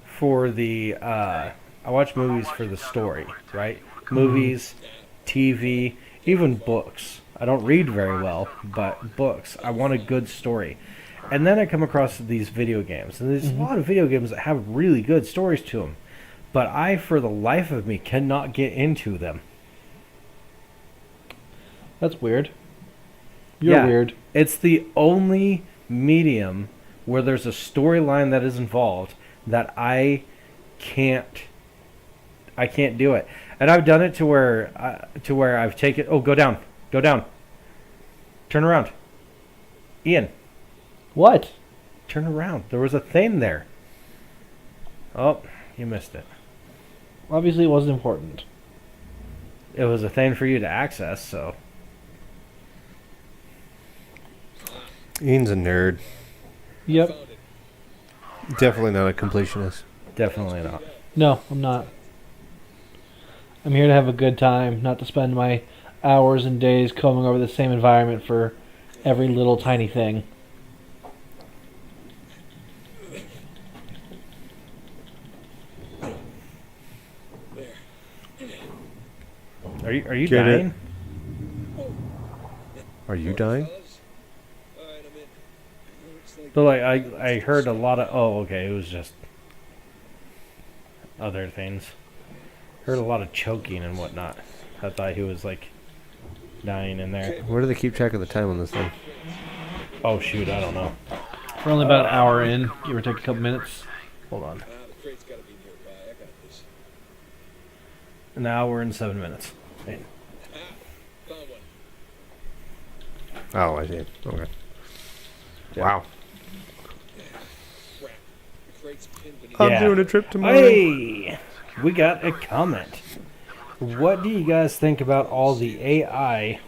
for the story, right? Movies, TV, even books. I don't read very well, but books. I want a good story. And then I come across these video games, and there's a lot of video games that have really good stories to them. But I, for the life of me, cannot get into them. That's weird. You're Yeah. weird. It's the only medium where there's a storyline that is involved that I can't do it. And I've done it to where I've taken. Oh, go down, turn around, Ian, What? turn around. There was a thing there. Oh, you missed it. Obviously, it wasn't important. It was a thing for you to access, so. Ian's a nerd. Yep. Definitely not a completionist. Definitely not. No, I'm not. I'm here to have a good time, not to spend my hours and days combing over the same environment for every little tiny thing. Are you Get it? dying? Are you dying? So like I heard a lot of. Oh, okay. It was just other things. Heard a lot of choking and whatnot. I thought he was like dying in there. Where do they keep track of the time on this thing? Oh shoot, I don't know. We're only about an hour in, give or take a couple minutes. Hold on. An hour and 7 minutes. Hey. Oh, I see. Okay. Yeah. Wow. Yeah. I'm doing a trip tomorrow. Hey, we got a comment. What do you guys think about all the AI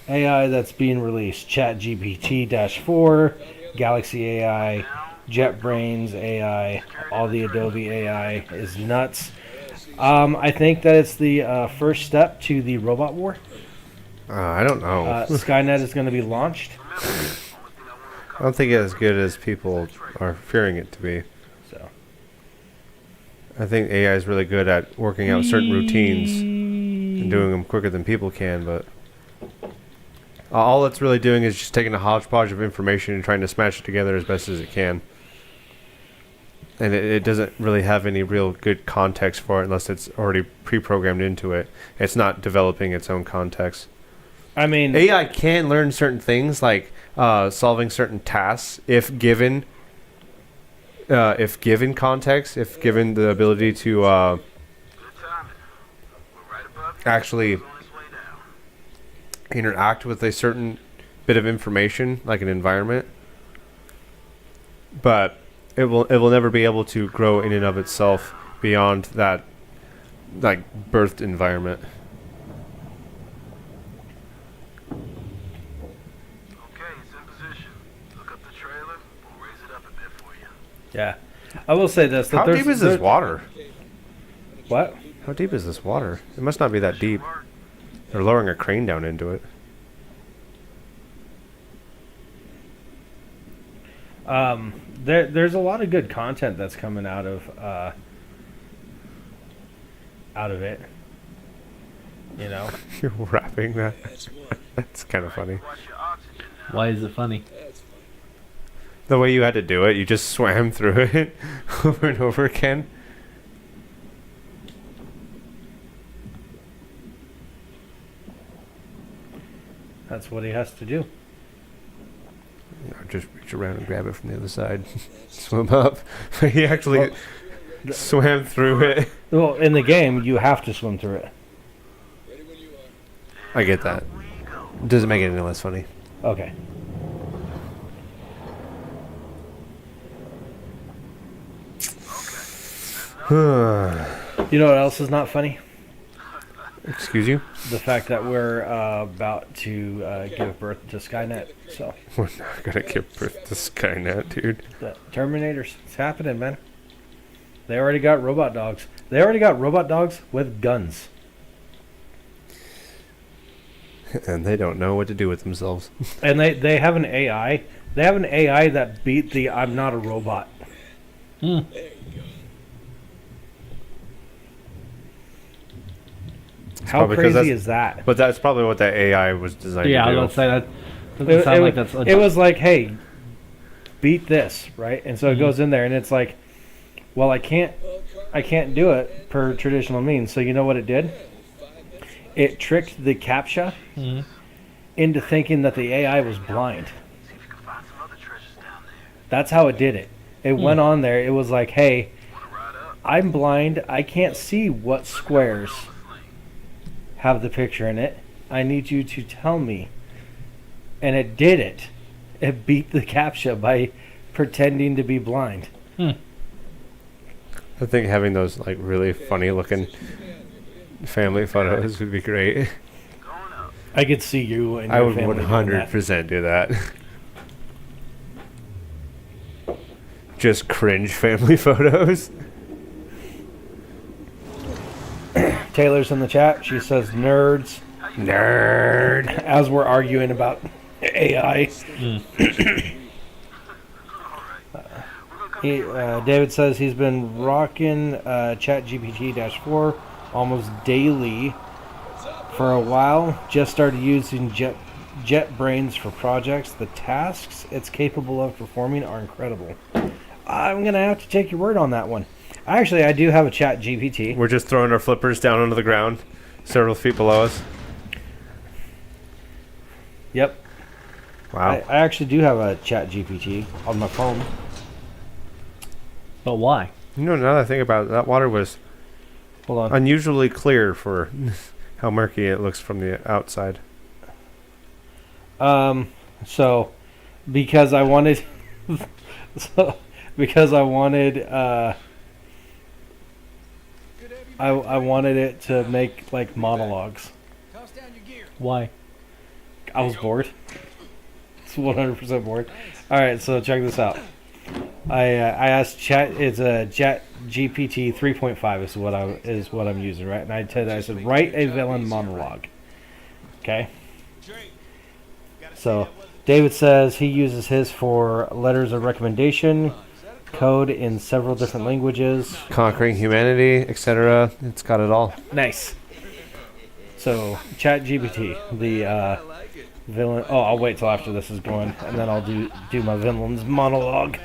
that's being released? ChatGPT-4, Galaxy AI, JetBrains AI, all the Adobe AI is nuts. I think that it's the first step to the robot war. I don't know. Skynet is going to be launched. I don't think it's as good as people are fearing it to be. So I think AI is really good at working out certain routines and doing them quicker than people can, but all it's really doing is just taking a hodgepodge of information and trying to smash it together as best as it can. And it doesn't really have any real good context for it unless it's already pre-programmed into it. It's not developing its own context. I mean, AI can learn certain things like solving certain tasks if given context, if given the ability to actually interact with a certain bit of information, like an environment. But it will never be able to grow in and of itself beyond that, like, birthed environment. yeah. I will say this. That How there's- deep is this water? What? How deep is this water? It must not be that deep. They're lowering a crane down into it. There's a lot of good content that's coming out of it. You know, You're rapping that. That's kind of funny. Why is it funny? The way you had to do it, you just swam through it over and over again. that's what he has to do. Just reach around and grab it from the other side. Swim up. He actually swam through it. Well, in the game, you have to swim through it. I get that. Doesn't make it any less funny. Okay. You know what else is not funny? Excuse you? The fact that we're about to give birth to Skynet. So We're not gonna give birth to Skynet, dude. the Terminators, it's happening, man. They already got robot dogs. They already got robot dogs with guns. And they don't know what to do with themselves. And they have an AI. They have an AI that beat the I'm not a robot. How probably 'cause crazy that's- is that? But that's probably what that AI was designed Yeah, I to do. was gonna say that. Doesn't sound like that's. It was like, hey, beat this, right? And so it goes in there, and it's like, well, I can't do it per traditional means. So you know what it did? It tricked the CAPTCHA into thinking that the AI was blind. That's how it did it. It went on there. It was like, hey, I'm blind. I can't see what squares have the picture in it. I need you to tell me. And it did it. It beat the CAPTCHA by pretending to be blind. I think having those like really funny looking family photos would be great. I could see you and I your would family doing 100% do that. Just cringe family photos. that. Taylor's in the chat. She says nerds. Nerd. As we're arguing about AI. David says he's been rocking ChatGPT-4 almost daily for a while. Just started using JetBrains for projects. The tasks it's capable of performing are incredible. I'm going to have to take your word on that one. Actually, I do have a ChatGPT. We're just throwing our flippers down onto the ground, several feet below us. Yep. Wow. I actually do have a ChatGPT on my phone. But why? You know, now that I think about it, that water was Hold on. unusually clear for how murky it looks from the outside. So because I wanted I wanted it to make like monologues. Why? I was bored. It's 100% bored. All right, so check this out. I asked Chat. It's a Chat GPT 3.5 is what I'm using, right? And I said write a villain monologue. Okay. So David says he uses his for letters of recommendation, code in several different languages. Conquering humanity, etc. It's got it all. Nice. So ChatGPT, the villain. Oh, I'll wait till after this is going, and then I'll do my villain's monologue.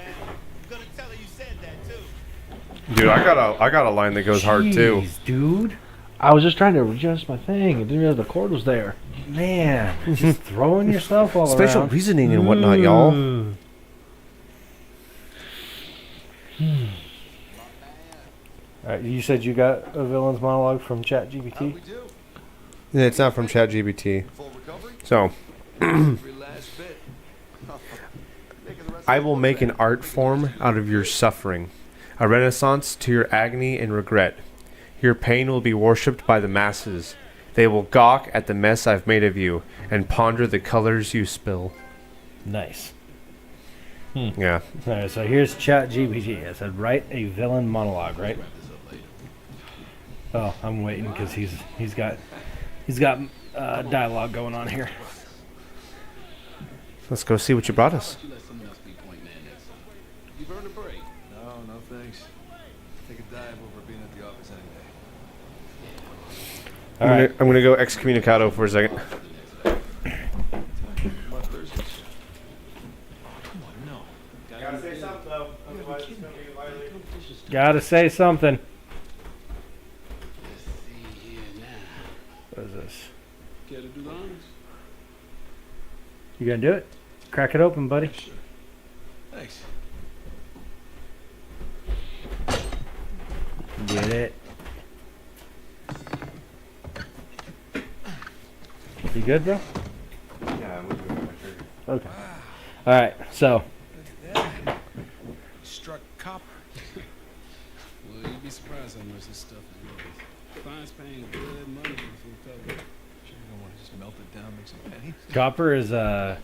Dude, I got a line that goes hard too. Jeez, dude. I was just trying to adjust my thing. I didn't realize the cord was there. Man, just throwing yourself all Spatial around. reasoning and whatnot, y'all. All right, you said you got a villain's monologue from ChatGPT. It's not from ChatGPT. So, I will make an art form out of your suffering, a renaissance to your agony and regret. Your pain will be worshipped by the masses. They will gawk at the mess I've made of you and ponder the colors you spill. Nice. Yeah. All right, so here's ChatGPT. I said write a villain monologue, right? Oh, I'm waiting because he's got dialogue going on here. Let's go see what you brought us. You burned a break? No, no thanks. Take a dive over being at the office any day. All right. I'm gonna go excommunicado for a second. About Thursdays. Come on, no. Gotta say something though, otherwise it's gonna be violated. Gotta say something. What is this? Care to do the honors? You gonna do it? Crack it open, buddy. Sure. Thanks. Get it. You good, bro? Yeah, I'm gonna Okay. All right. So Look at that. Struck copper. Well, you be surprised how much this stuff is worth. Fines paying good money for the full cover. Sure you don't want to just melt it down, make some pennies?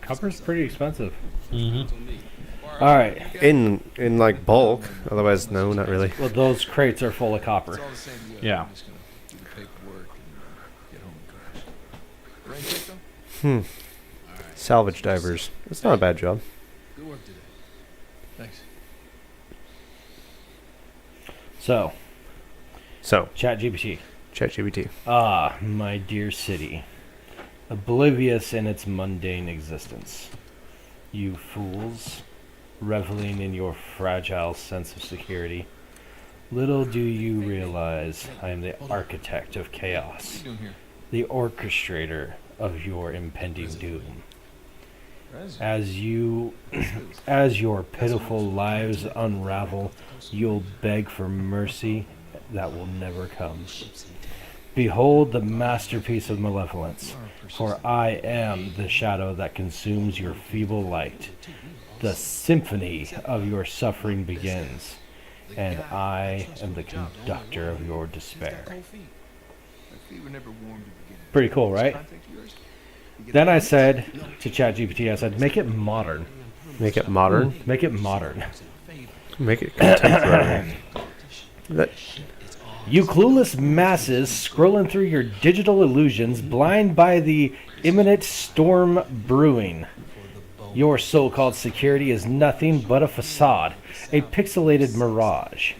Copper's pretty expensive. Mm-hmm. On me. All right. In like bulk. Otherwise, no, not really. Well, those crates are full of copper. It's all the same to you. Yeah. I'm just gonna do the paperwork and get home and crash. Rain check though? All right. Salvage divers. It's not a bad job. Good work today. Thanks. So, So, ChatGPT. ChatGPT. Ah, my dear city, oblivious in its mundane existence. You fools, reveling in your fragile sense of security. Little do you realize I am the architect of What are chaos, you doing here? the orchestrator of your impending doom. As your pitiful lives unravel, you'll beg for mercy that will never come. Behold the masterpiece of malevolence, for I am the shadow that consumes your feeble light. The symphony of your suffering begins, and I am the conductor of your despair. Cold feet. My feet were never warm to begin with. Pretty cool, right? Contact yours? You get Then that? I said to ChatGPT, I said, make it modern. Make it modern. Make it modern. Make it contemporary. That, You clueless masses scrolling through your digital illusions, blind by the imminent storm brewing. Your so-called security is nothing but a facade, a pixelated mirage.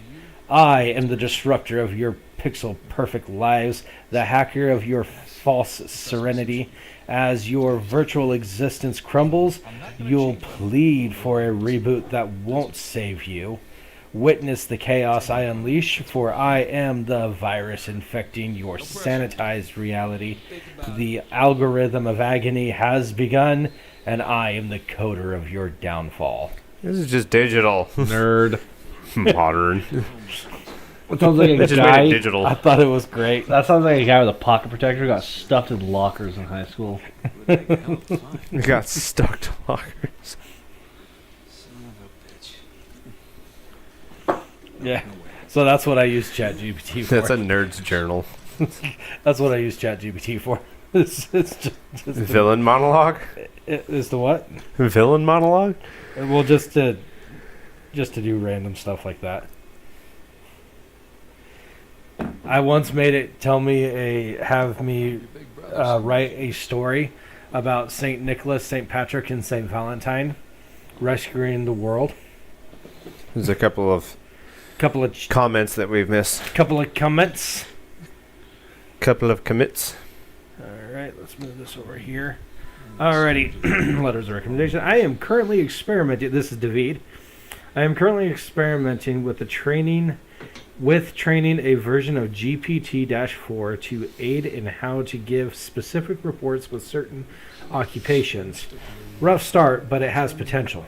I am the disruptor of your pixel-perfect lives, the hacker of your false serenity. As your virtual existence crumbles, you'll plead for a reboot that won't save you. Witness the chaos I unleash, for I am the virus infecting your sanitized reality. The algorithm of agony has begun, and I am the coder of your downfall. this is just digital. Nerd. Modern. It sounds like a They just made guy. it digital. I thought it was great. That sounds like a guy with a pocket protector who got stuffed in lockers in high school. We got stuck to lockers. Son of a bitch. Yeah. So that's what I use ChatGPT for. That's a nerd's journal. That's what I use ChatGPT for. It's just Villain monologue? Is the what? Villain monologue? Well, just to do random stuff like that. I once made it have me Big brother. write a story about Saint Nicholas, Saint Patrick, and Saint Valentine rescuing the world. There's a couple of Couple of comments that we've missed. comments. Couple of commits. All right, let's move this over here. Alrighty, letters of recommendation. I am currently experimenting. This is David. I am currently experimenting with training a version of GPT-4 to aid in how to give specific reports with certain occupations. Rough start, but it has potential.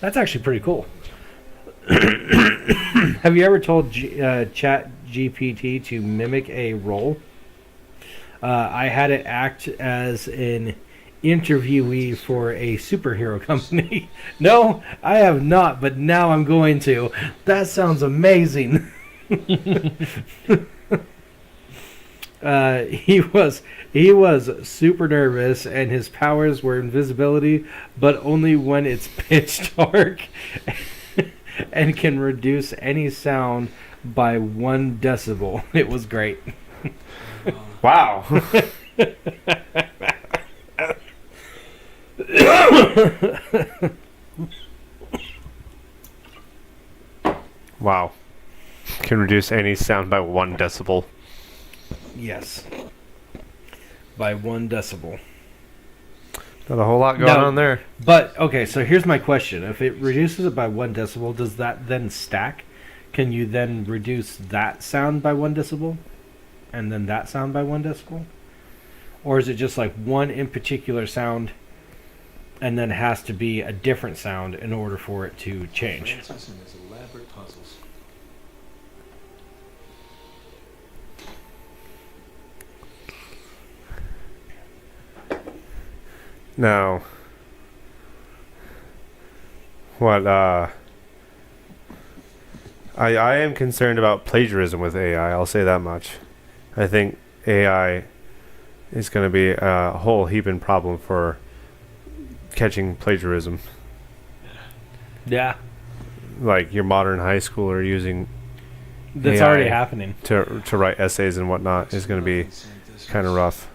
That's actually pretty cool. Have you ever told Chat GPT to mimic a role? I had it act as an interviewee for a superhero company. No, I have not, but now I'm going to. That sounds amazing. He was super nervous, and his powers were invisibility, but only when it's pitch dark, and can reduce any sound by 1 decibel. It was great. Wow. Wow. Can reduce any sound by 1 decibel. Yes. By 1 decibel. Not a whole lot going No. on there. But, okay, so here's my question. If it reduces it by 1 decibel, does that then stack? Can you then reduce that sound by 1 decibel? And then that sound by 1 decibel? Or is it just like one in particular sound and then has to be a different sound in order for it to change? Francis and his elaborate puzzles. No. What, I am concerned about plagiarism with AI. I'll say that much. I think AI is going to be a whole heaping problem for catching plagiarism. Yeah, Like your modern high schooler using that's AI already happening. to write essays and whatnot is going to be kind of rough.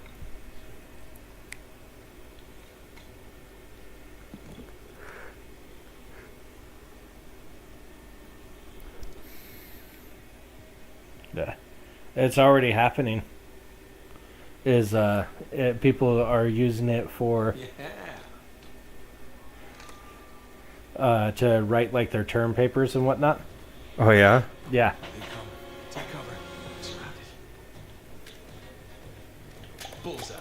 Yeah, it's already happening. People are using it for to write like their term papers and whatnot. Oh yeah. Yeah, They come. Take cover. Surrounded. Bullseye.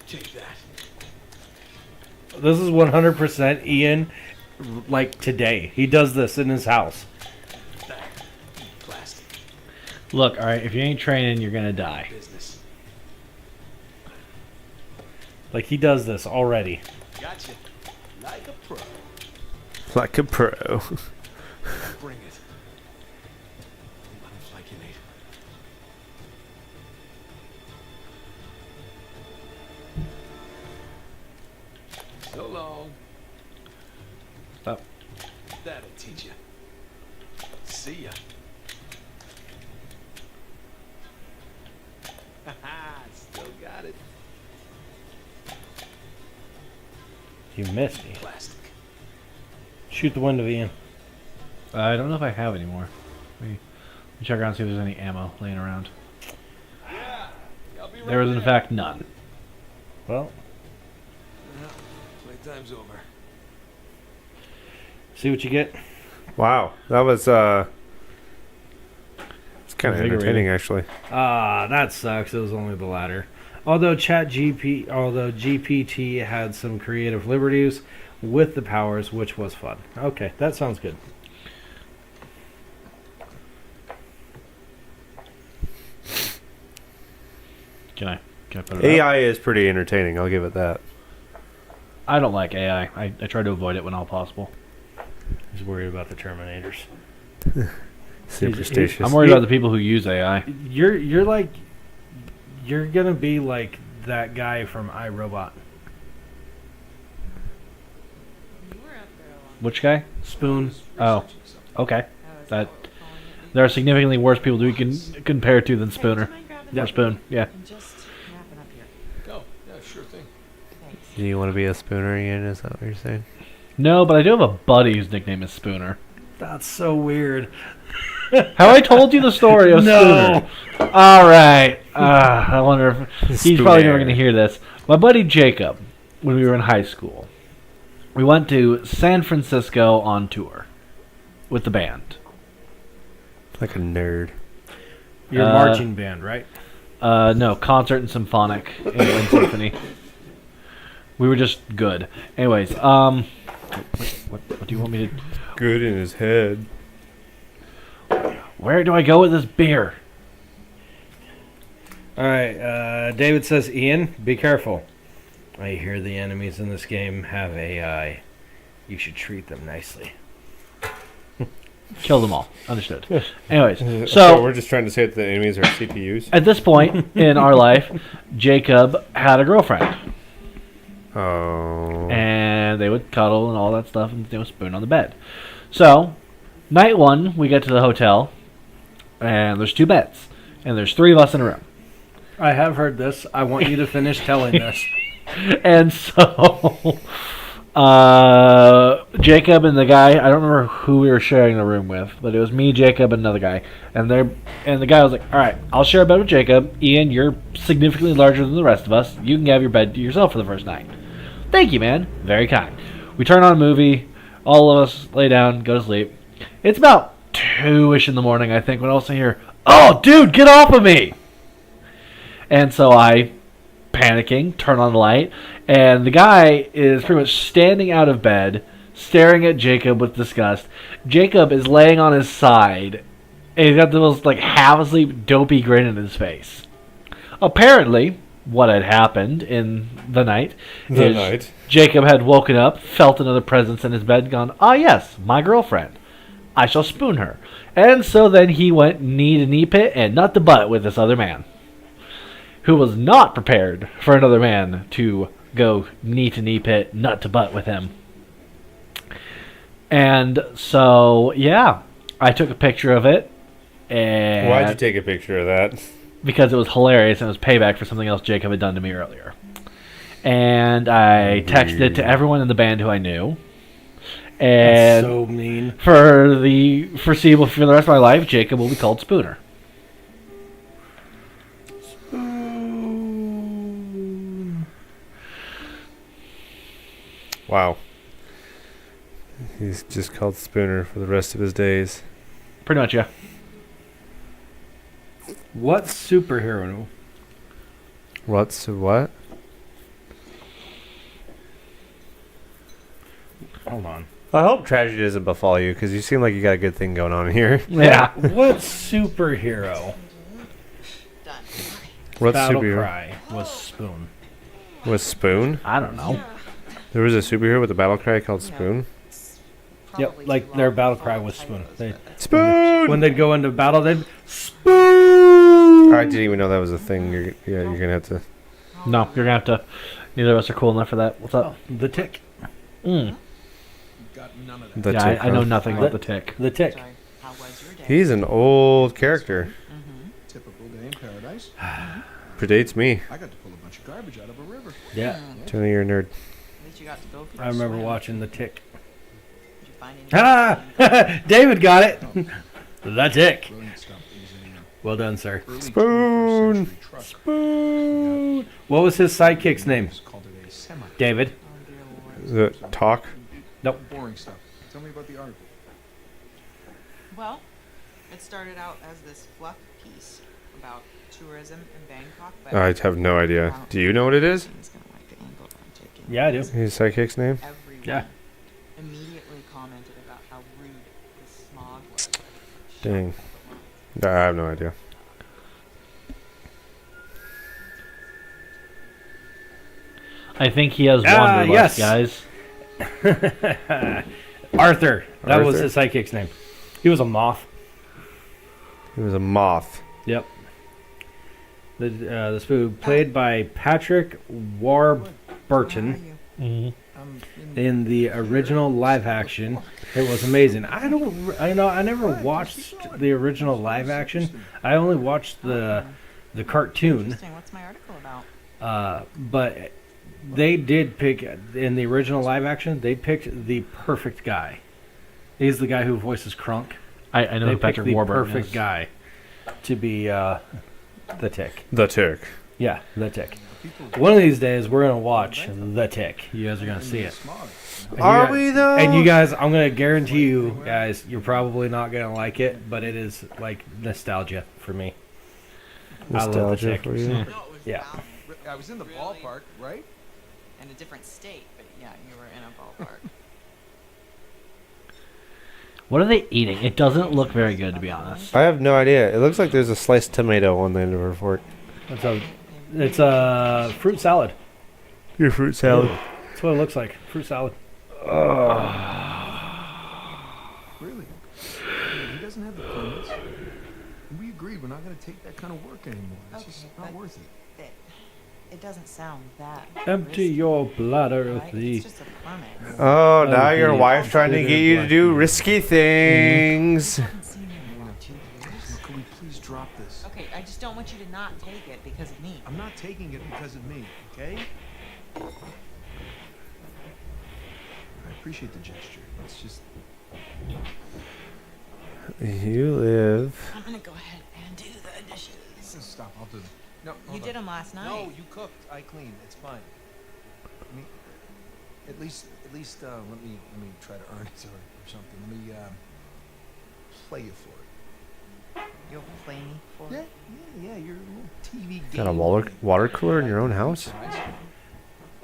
Take that. this is 100% Ian. Like today, he does this in his house. That. Plastic. Look, all right. If you ain't training, you're gonna die. Business. Like he does this already. Gotcha. Like a pro. Like a pro. Bring it. Let him flank you, Nate. So long. Stop. That'll teach you. See ya. Haha, still got it. You missed me. Plastic. Shoot the window, Ian. I don't know if I have any more. Let me check around and see if there's any ammo laying around. Yeah. I'll be right There was in there. fact none. Well, Well, playtime's over. see what you get. Wow, that was it's kind of Invigorating. entertaining actually. Ah, that sucks. It was only the latter. Although GPT had some creative liberties with the powers, which was fun. Okay, that sounds good. Can I put it up? AI is pretty entertaining. I'll give it that. I don't like AI. I try to avoid it when all possible. He's worried about the Terminators. Superstitious. I'm worried about the people who use AI. You're like, you're gonna be like that guy from iRobot. You were up there a long Which guy? Spoon. Oh, okay. I was That- out calling it There are significantly worse people we can compare to than Hey, Spooner. do you mind grabbing Or that Spoon, yeah. and just napping up here? Go. Yeah, sure thing. Thanks. Do you want to be a spooner, Ian? Is that what you're saying? No, but I do have a buddy whose nickname is Spooner. That's so weird. Have I told you the story of No. Spooner? All right. I wonder if he's probably never Spooner. going to hear this. My buddy Jacob, when we were in high school, we went to San Francisco on tour with the band. Like a nerd. You're Uh, marching band, right? No, concert and symphonic and symphony. We were just good. Anyways, what do you want me to? Good in his head. Where do I go with this beer? All right. David says, Ian, be careful. I hear the enemies in this game have AI. You should treat them nicely. Kill them all. Understood. Anyways, So so we're just trying to say that the enemies are CPUs. at this point in our life, Jacob had a girlfriend, Oh. and they would cuddle and all that stuff, and spoon on the bed. So, night one, we get to the hotel, and there's 2 beds, and there's 3 of us in a room. I have heard this. I want you to finish telling this. And so, Jacob and the guy, I don't remember who we were sharing the room with, but it was me, Jacob, and another guy. And the guy was like, all right, I'll share a bed with Jacob. Ian, you're significantly larger than the rest of us. You can have your bed to yourself for the first night. Thank you, man. Very kind. We turn on a movie. All of us lay down, go to sleep. It's about 2-ish in the morning, I think, when I also hear, oh, dude, get off of me! And so I, panicking, turn on the light, and the guy is pretty much standing out of bed, staring at Jacob with disgust. Jacob is laying on his side, and he's got the most, like, half-asleep, dopey grin in his face. Apparently, what had happened in the night is Jacob had woken up, felt another presence in his bed, gone, ah, yes, my girlfriend. I shall spoon her. And so then he went knee to knee pit and nut to butt with this other man, who was not prepared for another man to go knee to knee pit, nut to butt with him. And so, yeah, I took a picture of it. And Why'd you take a picture of that? because it was hilarious and it was payback for something else Jacob had done to me earlier. And I texted it to everyone in the band who I knew. And That's so mean. for the foreseeable, for the rest of my life, Jacob will be called Spooner. Wow. He's just called Spooner for the rest of his days. Pretty much, yeah. What superhero? What? Hold on. I hope tragedy doesn't befall you, because you seem like you got a good thing going on here. Yeah. What superhero? What Battle superhero? cry was Spoon. Was Spoon? I don't know. There was a superhero with a battle cry called Spoon? Yep, like their battle cry was Spoon. Spoon! When they'd go into battle, they'd Spoon. I didn't even know that was a thing. You're going to have to... No, you're going to have to. Neither of us are cool enough for that. What's up? The Tick. Mm. Got none of that. The Yeah, Tick, I know huh? nothing about the Tick. The Tick. How was your day? He's an old character. Typical day in paradise. Predates me. I got to pull a bunch of garbage out of a river. Yeah, Tell me you're a nerd. At least you got to go for I your remember swim. watching The Tick. Did you find any Ah, David got it. The Tick. Brilliant stuff. It was a, Well done, sir. early Spoon. 21st century truck. Spoon. What was his sidekick's name? Just called it a semi. David. Oh, dear Lord. The talk? Nope. Boring stuff. Tell me about the article. Well, it started out as this fluff piece about tourism in Bangkok, but I have no idea. Do you know what it is? He's gonna like the angle I'm taking. Yeah, I do. His sidekick's name? Everyone Yeah. immediately commented about how rude the smog was. Dang. I have no idea. I think he has Ah, wanderlust, yes. guys. Arthur. That was Arthur? his sidekick's name. He was a moth. He was a moth. Yep. The spoon played by Patrick Warburton Mhm. in the original live action. It was amazing. I never watched the original live action. I only watched the cartoon. Interesting. What's my article about? But they did pick in the original live action. They picked the perfect guy. He's the guy who voices Krunk. I know They who picked Patrick the Warburton perfect is. guy to be the Tick. The Tick. Yeah, the Tick. One of these days, we're gonna watch the Tick. You guys are gonna see it. And you Are guys- we though? And you guys, I'm gonna guarantee you guys, you're probably not gonna like it, but it is like nostalgia for me. I love the Nostalgia Tick. for you? No, it was Yeah. about I was in the ballpark, right? in a different state, but yeah, you were in a ballpark. What are they eating? It doesn't look very good, to be honest. I have no idea. It looks like there's a sliced tomato on the end of her fork. It's a fruit salad. Your fruit salad. That's what it looks like. Fruit salad. Really? He doesn't have the permits. We agreed we're not going to take that kind of work anymore. It's just Okay, not but- worth it. It doesn't sound that Empty risky, your bladder right? with the. It's just a permit. Oh, now your Okay. wife's trying to get you to do risky things. I haven't seen anyone in 2 years. Could we please drop this? Okay, I just don't want you to not take it because of me. I'm not taking it because of me, okay? I appreciate the gesture. It's just You live. I'm gonna go ahead and do the dishes. stop. I'll do them. No, You hold did on. them last night. No, you cooked. I cleaned. It's fine. I mean, at least, let me try to earn it or something. Let me play you for it. You'll play me for Yeah, it. yeah. Your little TV game. Got a water cooler in your own house?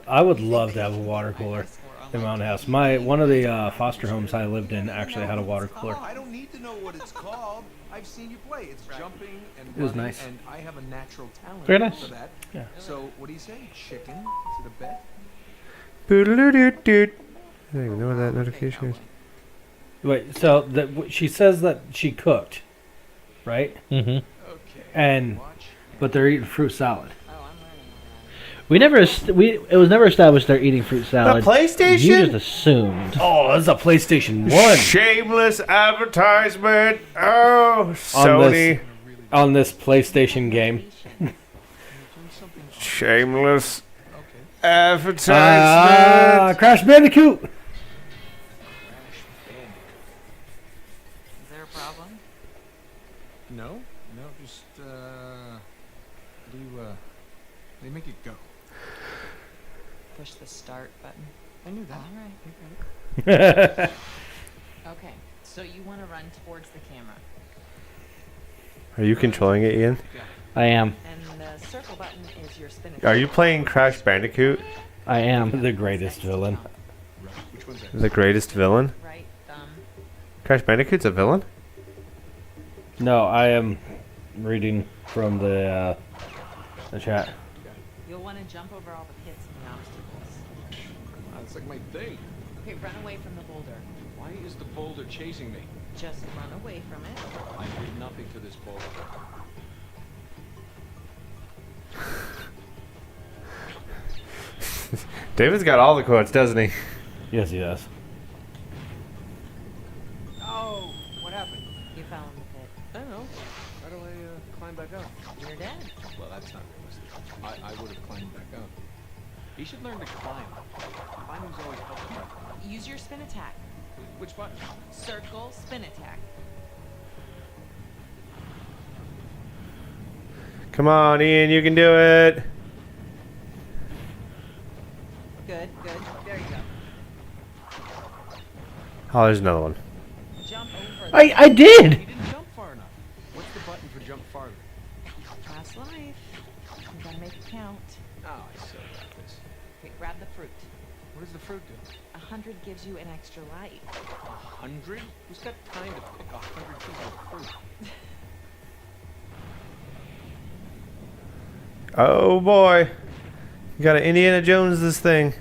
I would love to have a water cooler in my own house. One of the foster homes I lived in actually had a water cooler. I don't need to know what it's called. I've seen you play. It's jumping and It was running, nice. and I have a natural talent Very nice. for that. Yeah. So what do you say? Chicken? Is it a bet? Boodaloo-doot-doot. I don't even know what that notification is. Wait, so she says that she cooked, right? Mm-hmm. Okay. And Watch. but they're eating fruit salad. It was never established they're eating fruit salad. The PlayStation? You just assumed. Oh, that's a PlayStation 1 Shameless advertisement. Oh, Sony. on this PlayStation game. Shameless Okay. advertisement. Crash Bandicoot. Is there a problem? No, no, just they make it go. Push the start button. I knew that. All right. Okay, so you want to run towards the camera, Are you controlling it, Ian? I am. and the circle button is your spin. Are you playing Crash Bandicoot? I am. The greatest villain. Which one's that? The greatest villain? Right thumb. Crash Bandicoot's a villain? No, I am reading from the chat. You'll want to jump over all the pits and the obstacles. That's like my thing. Okay, run away from the boulder. Why is the boulder chasing me? Just run away from it. I did nothing to this boulder. David's got all the quotes, doesn't he? Yes, he does. Oh, what happened? You fell in the pit. I don't know. How do I climb back up? You're dead. Well, that's not realistic. I would have climbed back up. He should learn to climb. Climbing's always helped him. Use your spin attack. Which button? Circle, spin attack. Come on, Ian, you can do it. Good, good. There you go. Oh, there's another one. Jump over. I did. He didn't jump far enough. What's the button for jump farther? Past life. You gotta make it count. Oh, I still got this. Okay, grab the fruit. What does the fruit do? 100 gives you an extra life. 100? Who's got time to pick 100 pieces of fruit? Oh boy. You gotta Indiana Jones this thing.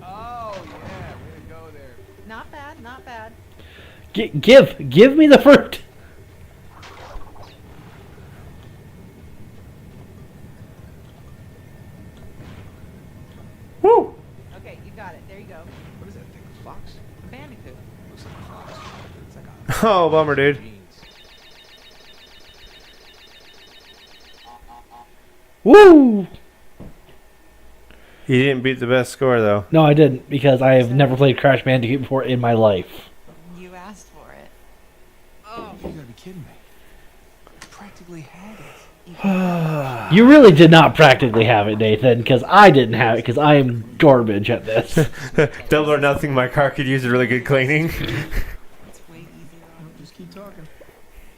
Oh, yeah. Way to go there. Not bad, not bad. Give me the fruit. Woo! Okay, you got it. There you go. What is that thing? A fox? A bandicoot. Looks like a fox. It's like a Oh, bummer, dude. jeans. Woo! You didn't beat the best score, though. No, I didn't because I have never played Crash Bandicoot before in my life. You asked for it. Oh, you gotta be kidding me. I practically had it. You really did not practically have it, Nathan, because I didn't have it because I am garbage at this. Double or nothing, my car could use a really good cleaning. It's way easier on. Just keep talking.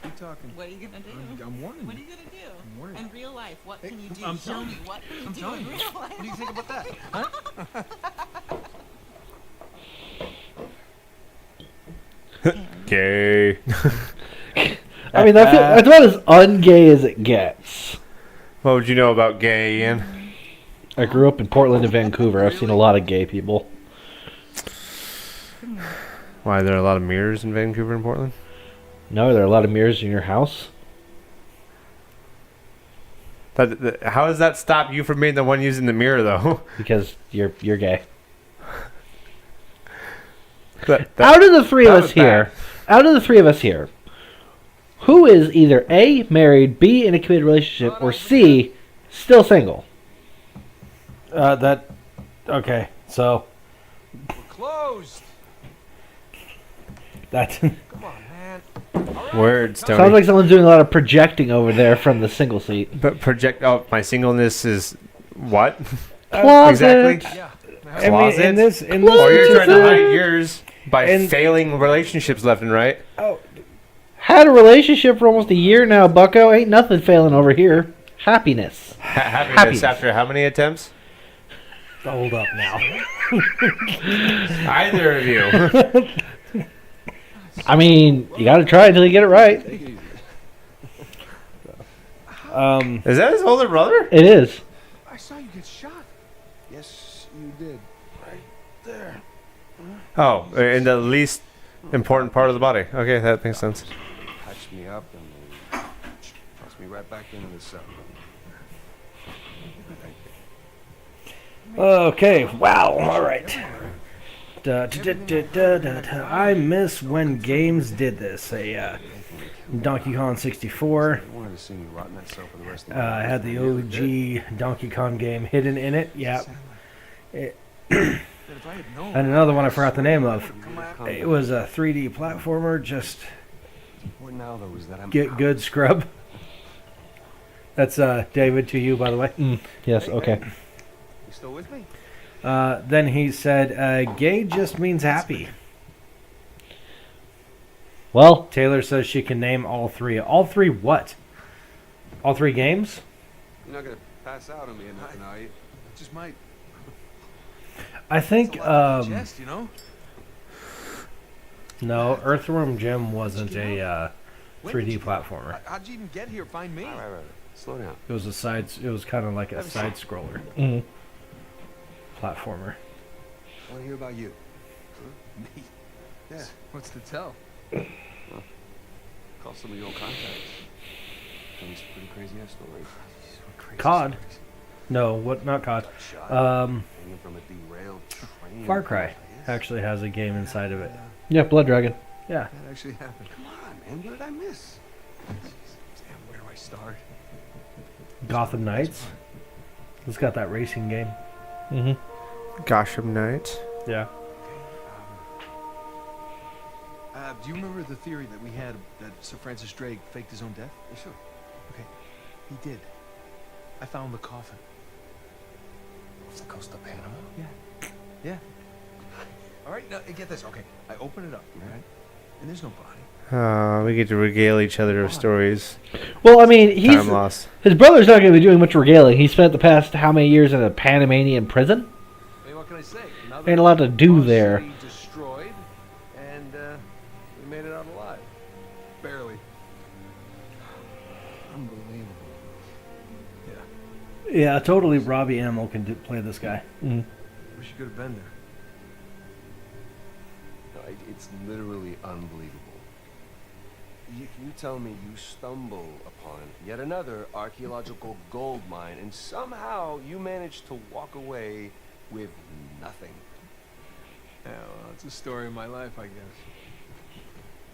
Keep talking. What are you gonna do? I'm warning What are you. you gonna do? I'm warning In you. real life, what can you do? I'm Show telling me. you. What can you I'm do telling in you. real life? What do you think about that? Huh? Okay. I mean, that's about as ungay as it gets. What would you know about gay, Ian? I grew up in Portland and Vancouver. I've seen a lot of gay people. Why, are there a lot of mirrors in Vancouver and Portland? No, there are a lot of mirrors in your house. How does that stop you from being the one using the mirror, though? Because you're gay. That Out of the three of that us was here, who is either A, married, B, in a committed relationship, or C, still single? Okay, so We're closed. that Come on, man. Words, Tony. Sounds like someone's doing a lot of projecting over there from the single seat. But my singleness is what? Closet. Exactly. Yeah. I mean, Closet? in this Or you're trying to Closet. hide yours by And- failing relationships left and right. Had a relationship for almost a year now, bucko. Ain't nothing failing over here. Happiness. Happiness after how many attempts? hold up now. Either of you. I mean, you gotta try until you get it right. Is that his older brother? It is. I saw you get shot. Yes, you did. Right there. Oh, in the least Important part of the body. Okay, that makes sense. Patched me up and tossed me right back into the cell. Okay, wow, alright. I miss when games did this. Donkey Kong 64. I wanted to see me rot in that cell for the rest of I had the OG Donkey Kong game hidden in it. Yep. And another one I forgot the name of. It was a 3D platformer. Just Important now, though, is that I'm get good, scrub. That's David to you, by the way. Yes, okay. You still with me? Then he said, "Gay just means happy." Well, Taylor says she can name all three. All three what? All three games? You're not gonna pass out on me or nothing, are you? Just might. I think. Digest, you know? No, Earthworm Jim wasn't a 3D platformer. How'd you even get here? Find me? All right. Slow down. It was a side. It was kind of like a side scroller mhm. platformer. I want to hear about you. Me? Yeah. What's to tell? Call some of your old contacts. Tell me some pretty crazy ass stories. COD. No, what? Not COD. Hanging from a derailed train. Far Cry actually has a game inside of it. Yeah, Blood Dragon. Yeah. That actually happened. Come on, man. What did I miss? Damn, where do I start? Gotham Knights. It's got that racing game. Mm-hmm. Gotham Knights. Yeah. Do you remember the theory that we had that Sir Francis Drake faked his own death? Yeah, sure. Okay, he did. I found the coffin. Off the coast of Panama? Yeah. All right, now get this. Okay, I open it up, right? And there's no body. We get to regale each other of stories. Well, I mean, Time lost. his brother's not going to be doing much regaling. He spent the past how many years in a Panamanian prison? I mean, what can I say? Another Ain't a lot to do lost there. city destroyed, and we made it out alive. Barely. Unbelievable. Yeah. Yeah, totally. Robbie Amell can play this guy. Mm. Wish you could have been there. No, it's literally unbelievable. You tell me you stumble upon yet another archaeological gold mine, and somehow you manage to walk away with nothing. Yeah, well, it's a story of my life, I guess.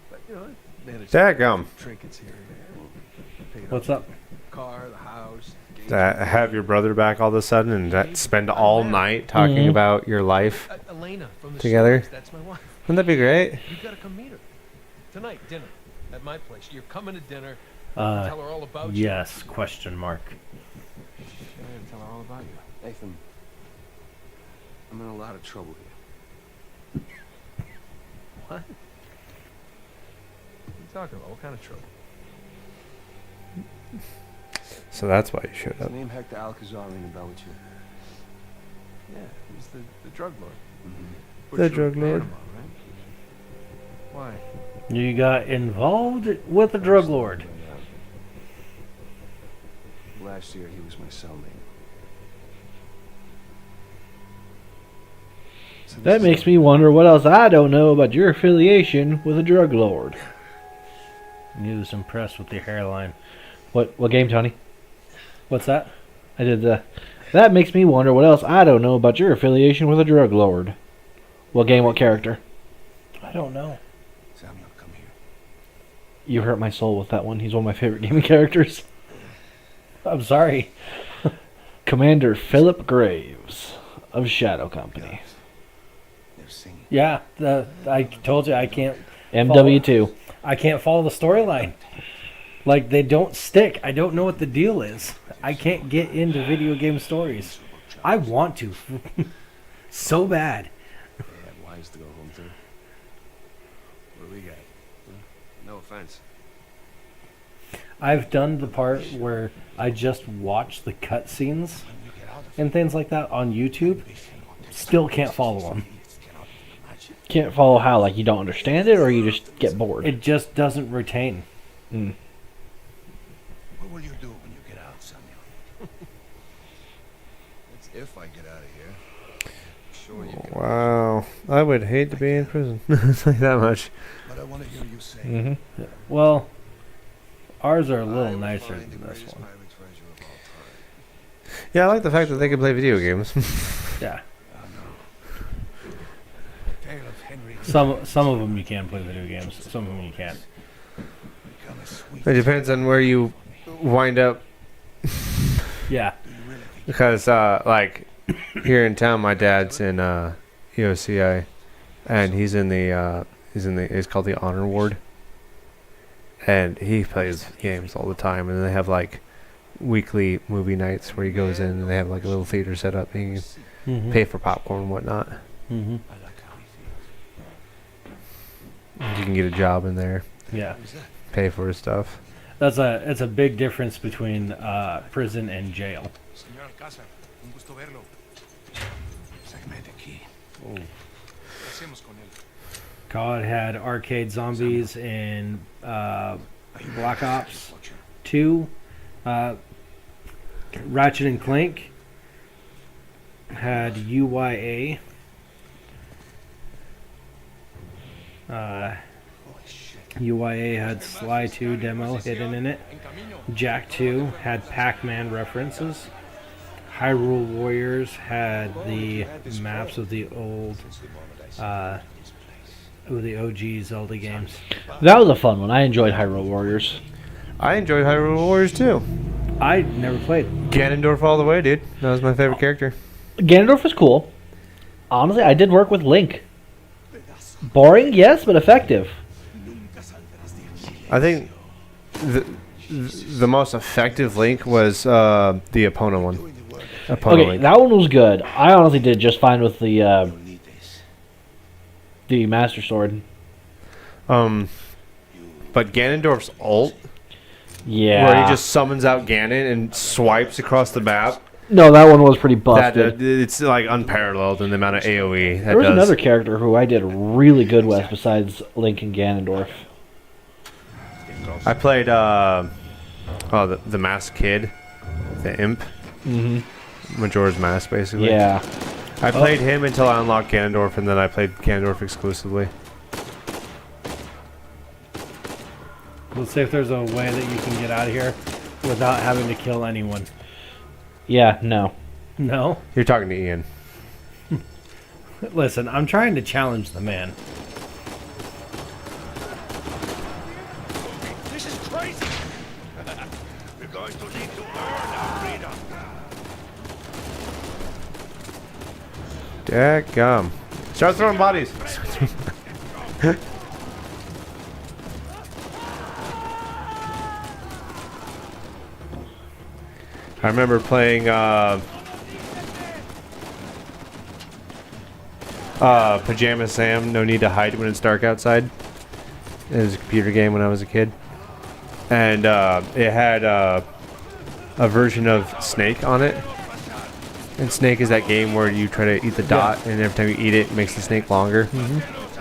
But you know, I managed Dadgum. trinkets here and there. Paid What's off up? the car, the house. To have your brother back all of a sudden and spend all night talking Mhm. about your life. Elena from the Together? Stories, that's my wife. Wouldn't that be great? You gotta come meet her tonight. Dinner at my place. You're coming to dinner. Uh, Tell her all about you. yes? Question mark. Yeah, tell her all about you. Nathan, I'm in a lot of trouble here. What? What are you talking about? What kind of trouble? So that's why you showed His up. name Hector Alcazar ring a bell with you. Yeah, he's the drug lord. The Butcher of drug lord. Panama, right? Why? You got involved with the drug lord. Last year he was my cellmate. So this That is makes me wonder what else I don't know about your affiliation with a drug lord. He was impressed with your hairline. What game, Tony? What's that? I did the. That makes me wonder what else I don't know about your affiliation with a drug lord. What game? What character? I don't know. Samuel, come here. You hurt my soul with that one. He's one of my favorite gaming characters. I'm sorry. Commander Philip Graves of Shadow Company. They're singing. Yeah, I told you I can't. MW2. I can't follow the storyline. Like, they don't stick. I don't know what the deal is. I can't get into video game stories. I want to. So bad. They had wives to go home to. What do we got? Huh? No offense. I've done the part where I just watch the cutscenes and things like that on YouTube. Still can't follow them. Can't follow how? Like you don't understand it, or you just get bored? It just doesn't retain. Mm. What will you do when you get out, Samuel? That's if I get out of here. Sure, sure you can. Wow. I would hate to be in prison. It's like that much. But I want to hear you say. Mm-hmm. Well, ours are a I little will nicer find the than this greatest one. pirate treasure of all time. Yeah, I like the fact that they can play video games. Yeah. Tale of Henry. Some of them you can play video games. Some of them you can't. Become a sweet. It depends on where you wind up. Yeah. Because, like, here in town, my dad's in EOCI, and he's called the Honor Ward, and he plays games all the time. And they have like weekly movie nights where he goes in, and they have like a little theater set up, and you can pay for popcorn and whatnot. Mm-hmm. You can get a job in there, Yeah. pay for his stuff. It's a big difference between prison and jail. Señor Alcázar, un gusto verlo. Sáqueme de aquí. ¿Qué hacemos con él? COD had arcade zombies in Black Ops 2. Ratchet and Clank had UYA. UYA had Sly 2 demo hidden in it. Jack 2 had Pac-Man references. Hyrule Warriors had the maps of the old, the OG Zelda games. That was a fun one. I enjoyed Hyrule Warriors. I enjoyed Hyrule Warriors too. I never played. Ganondorf all the way, dude. That was my favorite character. Ganondorf was cool. Honestly, I did work with Link. Boring, yes, but effective. I think the most effective Link was the Epona one. Epona Okay, Link. that one was good. I honestly did just fine with the Master Sword. But Ganondorf's ult, Yeah. where he just summons out Ganon and swipes across the map, No, that one was pretty that busted. it's like unparalleled in the amount of AOE that There was does. another character who I did really good with besides Link and Ganondorf. I played the Masked Kid, the Imp, Majora's Mask, basically. Yeah. I played him until I unlocked Ganondorf, and then I played Ganondorf exclusively. Let's see if there's a way that you can get out of here without having to kill anyone. Yeah, no. No? You're talking to Ian. Listen, I'm trying to challenge the man. This is crazy! We're going to need to earn our freedom. Dadgum. Start throwing bodies. I remember playing Pajama Sam, No Need to Hide When It's Dark Outside. It was a computer game when I was a kid. And it had a version of Snake on it. And Snake is that game where you try to eat the dot, and every time you eat it, it makes the snake longer.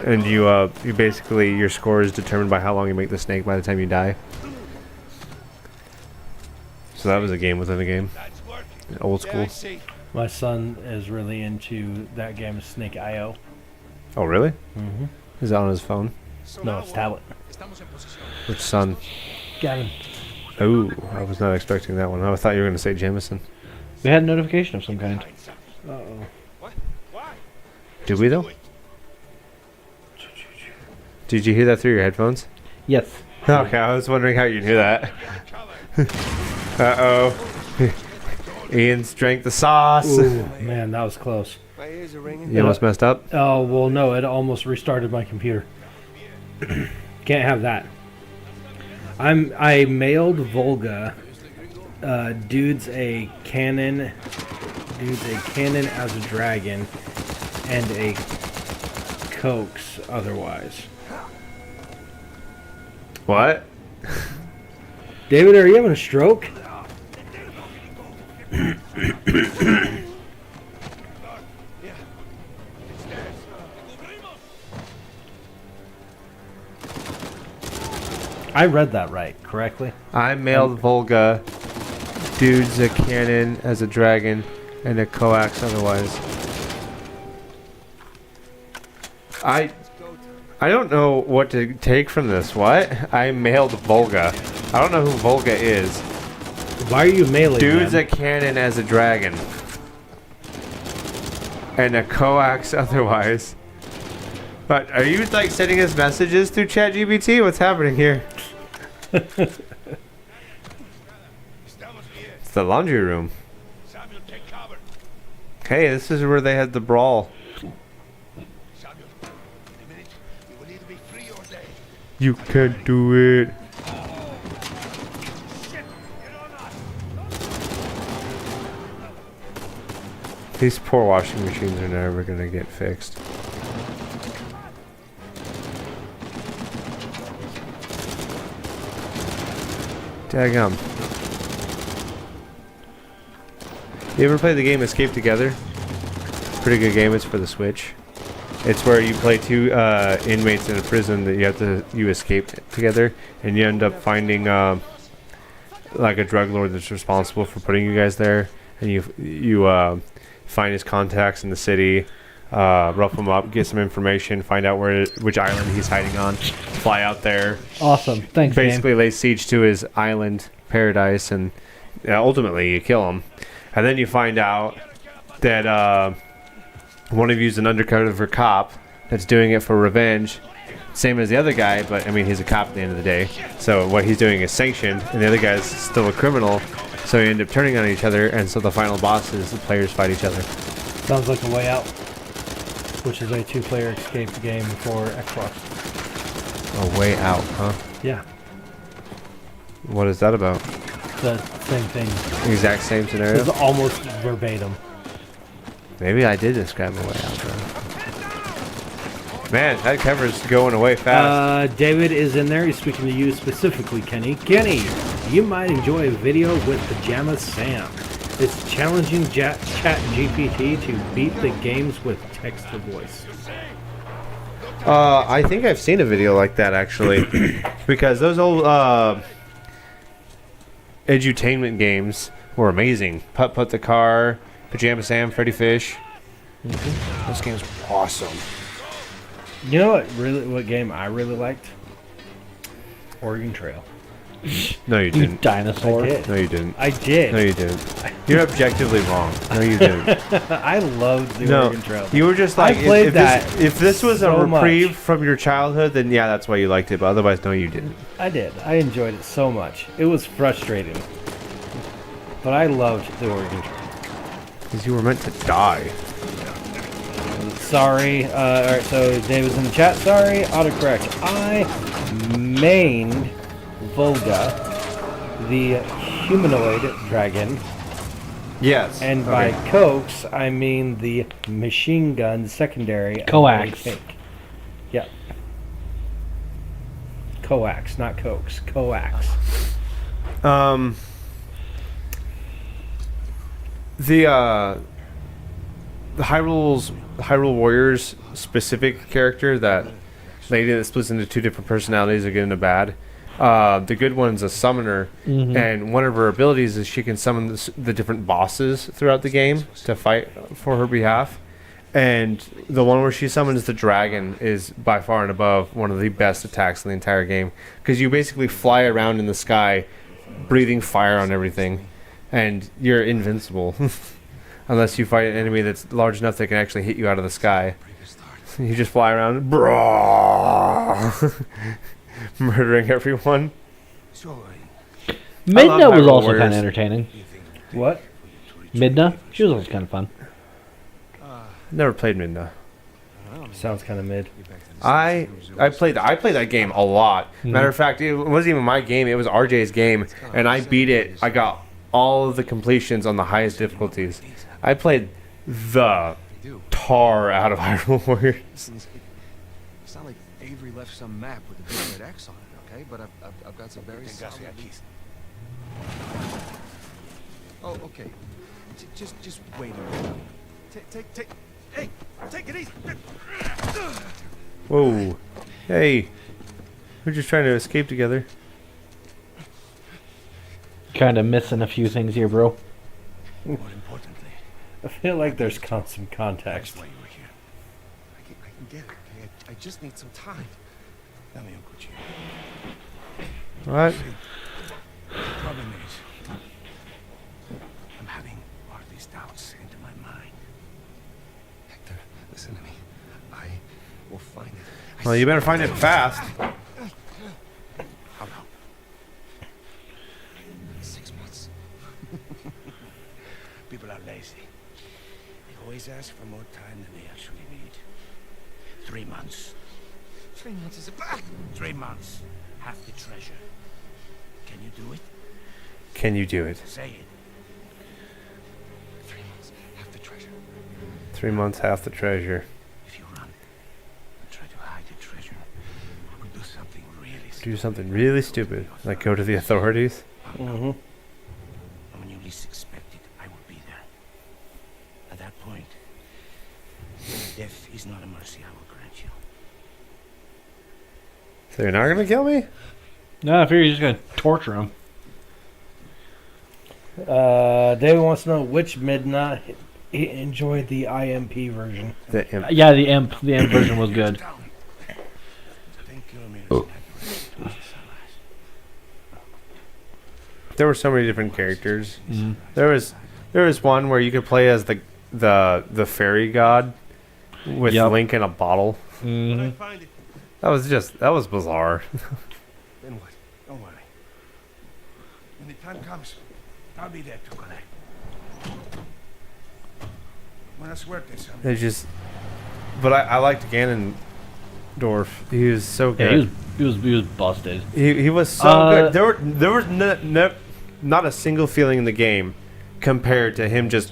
And you basically, your score is determined by how long you make the snake by the time you die. So that was a game within a game. That's working. Old Yeah, school. I see. My son is really into that game, Snake IO. Oh, really? Mm-hmm. Is it on his phone? So No, now it's what? tablet. Estamos en posición. Which son? Gavin. Oh, I was not expecting that one. I thought you were going to say Jameson. We had a notification of some kind. Uh-oh. What? Why? Did we, though? Did you hear that through your headphones? Yes. Okay, I was wondering how you knew that. Uh-oh. Ian's drank the sauce. Ooh, man, that was close. My ears are ringing. You almost messed up? Oh, well, no, it almost restarted my computer. Can't have that. I mailed Volga dudes a cannon as a dragon and a coax otherwise. What? David, are you having a stroke? I read that right, correctly? I mailed Volga dudes a cannon as a dragon and a coax otherwise. I don't know what to take from this. What? I mailed Volga. I don't know who Volga is. Why are you mailing Dude's them? a cannon as a dragon. And a coax otherwise. But are you like sending us messages through ChatGPT? What's happening here? It's the laundry room. Samuel, take cover. Hey, this is where they had the brawl. Samuel, in a minute, you will either be free or dead. You can't do it. Shit, get on us. These poor washing machines are never gonna get fixed. Daggum. You ever play the game Escape Together? Pretty good game. It's for the Switch. It's where you play two inmates in a prison that you escape together, and you end up finding like a drug lord that's responsible for putting you guys there, and you find his contacts in the city, rough him up, get some information, find out which island he's hiding on, fly out there. Awesome. Thanks, Basically lay siege to his island paradise, and ultimately you kill him. And then you find out that one of you is an undercover cop that's doing it for revenge, same as the other guy, but I mean he's a cop at the end of the day. So what he's doing is sanctioned, and the other guy's still a criminal. So you end up turning on each other, and so the final boss is the players fight each other. Sounds like A Way Out, which is a 2-player escape game for Xbox. A Way Out, huh? Yeah, What is that about? the same thing. Exact same scenario? It's almost verbatim. Maybe I did describe A Way Out then. Man, that cover's going away fast. David is in there. He's speaking to you specifically, Kenny. Kenny, you might enjoy a video with Pajama Sam. It's challenging Chat GPT to beat the games with text to voice. I think I've seen a video like that actually, because those old edutainment games were amazing. Putt Putt the Car, Pajama Sam, Freddy Fish. Those games were awesome. You know what game I really liked? Oregon Trail. No, you You didn't. dinosaur. I did. No, you didn't. I did. No, you didn't. You're objectively wrong. No, you didn't. I loved the No, Oregon Trail. you were just I like, played if that if this was so a reprieve much. from your childhood, then yeah, that's why you liked it. But otherwise, no, you didn't. I did. I enjoyed it so much. It was frustrating. But I loved the Oregon Trail. Because you were meant to die. Sorry. Alright, so David's in the chat. Sorry. Autocorrect. I mained Volga, the humanoid dragon. Yes. And by coax, I mean the machine gun secondary. of Coax. a tank. Yeah. Coax, not coax. Coax. The Hyrule Warriors specific character, that lady that splits into two different personalities, are good and a bad. The good one's a summoner, and one of her abilities is she can summon the different bosses throughout the game to fight for her behalf. And the one where she summons the dragon is by far and above one of the best attacks in the entire game, because you basically fly around in the sky, breathing fire on everything, and you're invincible. Unless you fight an enemy that's large enough that can actually hit you out of the sky. You just fly around, murdering everyone. Midna was Hyrule also Warriors. kind of entertaining. What? Midna? She was also kind of fun. Never played Midna. Sounds kind of mid. I played that game a lot. Matter of fact, it wasn't even my game; it was RJ's game, and I beat it. I got all of the completions on the highest difficulties. I played the tar out of Hyrule Warriors. It's not like Avery left some map with a big red X on it, okay? But I've got some very solid... Oh, okay. Just wait a minute. Hey, take it easy. Whoa, hey, we're just trying to escape together. Kind of missing a few things here, bro. More importantly, I feel like there's some context. that's why you were here. I can get it, okay? I just need some time. Dame un cuchillo. What? The problem is, I'm having all these doubts into my mind. Hector, listen to me. I will find it. Well, you better find it fast. How long? 6 months. People are lazy. They always ask for more time than they actually need. 3 months. 3 months is a 3 months. Half the treasure. Can you do it? Can you do it? Say it. 3 months, half the treasure. 3 months, half the treasure. If you run and try to hide the treasure, I will do something really Do something really stupid, like go to the authorities. Mm-hmm. And when you least expect it, I will be there. At that point, death is not a mercy I will grant you. So you're not gonna kill me? No, I figure you're just gonna torture him. David wants to know which Midnight he enjoyed the IMP version. The imp. Yeah, the imp version was good. 10 kilometers in that direction towards the sunrise. There were so many different characters. There was one where you could play as the fairy god with Yep. Link in a bottle. When I find it, That was bizarre. then what? Don't worry. When the time comes, I'll be there to collect. Buena suerte, son. They just, but I liked Ganondorf. He was so Yeah, good. he was busted. He was so good. There was not a single feeling in the game compared to him just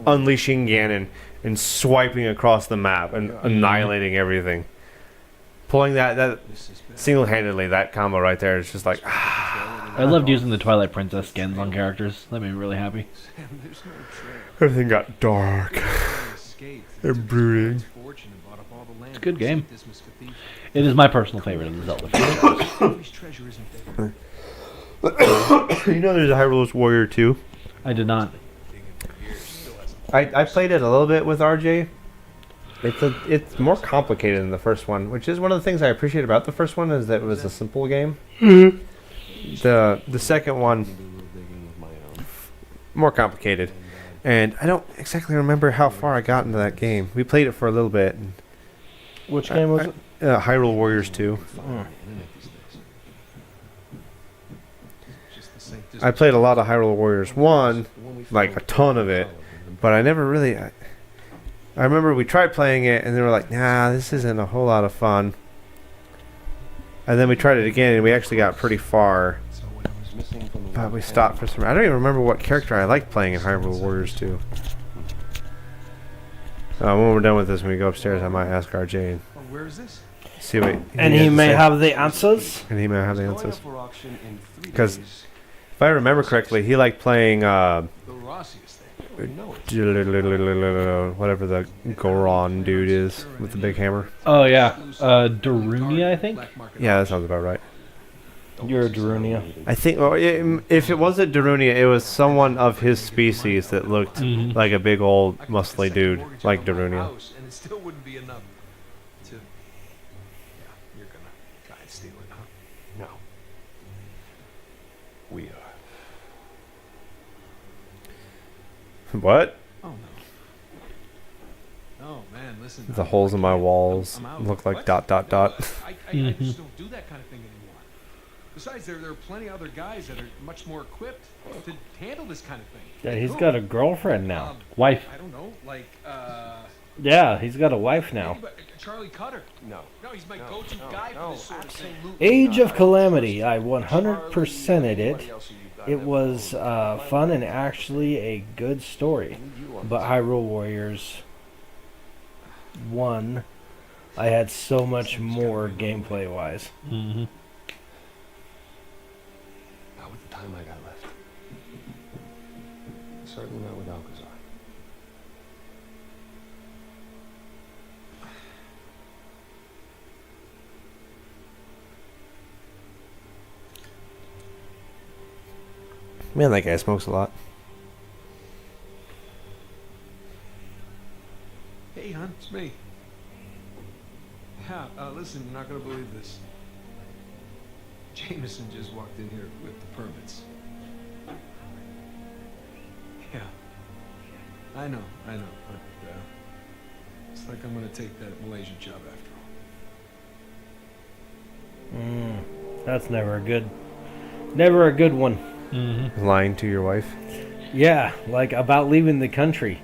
unleashing Ganon and swiping across the map and annihilating everything. Pulling that single-handedly, that combo right there is just like, I loved using the Twilight Princess skins on characters. That made me really happy. everything got dark and brooding. It's a good game. It is my personal favorite of the Zelda franchise. You know there's a Hyrule Warrior 2? I did not. I played it a little bit with RJ. It's more complicated than the first one, which is one of the things I appreciate about the first one is that it was a simple game. The second one more complicated, and I don't exactly remember how far I got into that game. We played it for a little bit. And Which game was it? Hyrule Warriors 2. I played a lot of Hyrule Warriors 1, like a ton of it, but I never really. I remember we tried playing it, and they were like, "Nah, this isn't a whole lot of fun." And then we tried it again, and we actually got pretty far, but we stopped for some. I don't even remember what character I liked playing in Hyrule Warriors 2. When we're done with this, when we go upstairs, I might ask RJ and Where is this? see what. And he may have the answers. And he may have the answers. Because if I remember correctly, he liked playing The Rossius thing. whatever the Goron dude is with the big hammer. Oh yeah, Darunia, I think. Yeah, that sounds about right. You're a Darunia. I think if it wasn't Darunia, it was someone of his species that looked like a big old muscly dude, like Darunia. And it still wouldn't be enough to. Yeah, you're gonna try and steal it, huh? No. We are. What? Oh no. Oh man, listen. The holes in my walls I'm out. look like What? dot dot dot. I just don't do that kind of thing anymore. Besides, there are plenty of other guys that are much more equipped to handle this kind of thing. Yeah, he's got a girlfriend now. Wife. I don't know, like Yeah, he's got a wife now. Charlie Cutter. No. No, he's my go-to guy for this sort of thing. Age of Calamity. I 100%ed it. It was fun and actually a good story. But Hyrule Warriors 1, I had so much more gameplay-wise. Mm-hmm. Not with the time I got left. Certainly not with Alcazar. Man, that guy smokes a lot. Hey, hon, it's me. Yeah, listen, you're not gonna believe this. Jameson just walked in here with the permits. Yeah. I know, but it's like I'm gonna take that Malaysian job after all. That's never a good one. Mm-hmm. Lying to your wife. Yeah, like about leaving the country.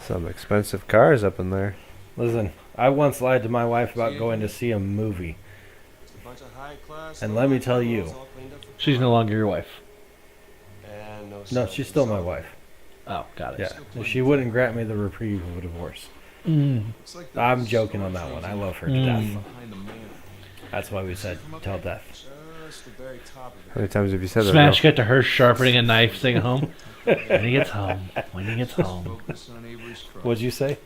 Some expensive cars up in there. Listen, I once lied to my wife about going to see a movie. And let me tell you, She's no longer your wife. no, she's still my wife. Oh, got it. Yeah, she wouldn't grant me the reprieve of a divorce. I'm joking on that one. I love her to death. That's why we said till death. How many times have you said that? Smash cut to her sharpening a knife, staying home. When he gets home. When he gets home. What'd you say?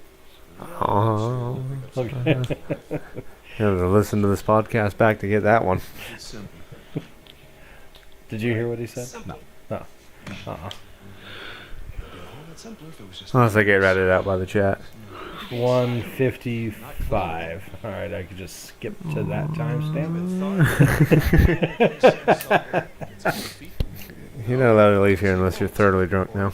Oh. Okay. You have to listen to this podcast back to get that one. Did you hear what he said? No. No. Unless I get ratted out by the chat. 1:55. All right, I could just skip to that timestamp. You're not allowed to leave here unless you're thoroughly drunk now.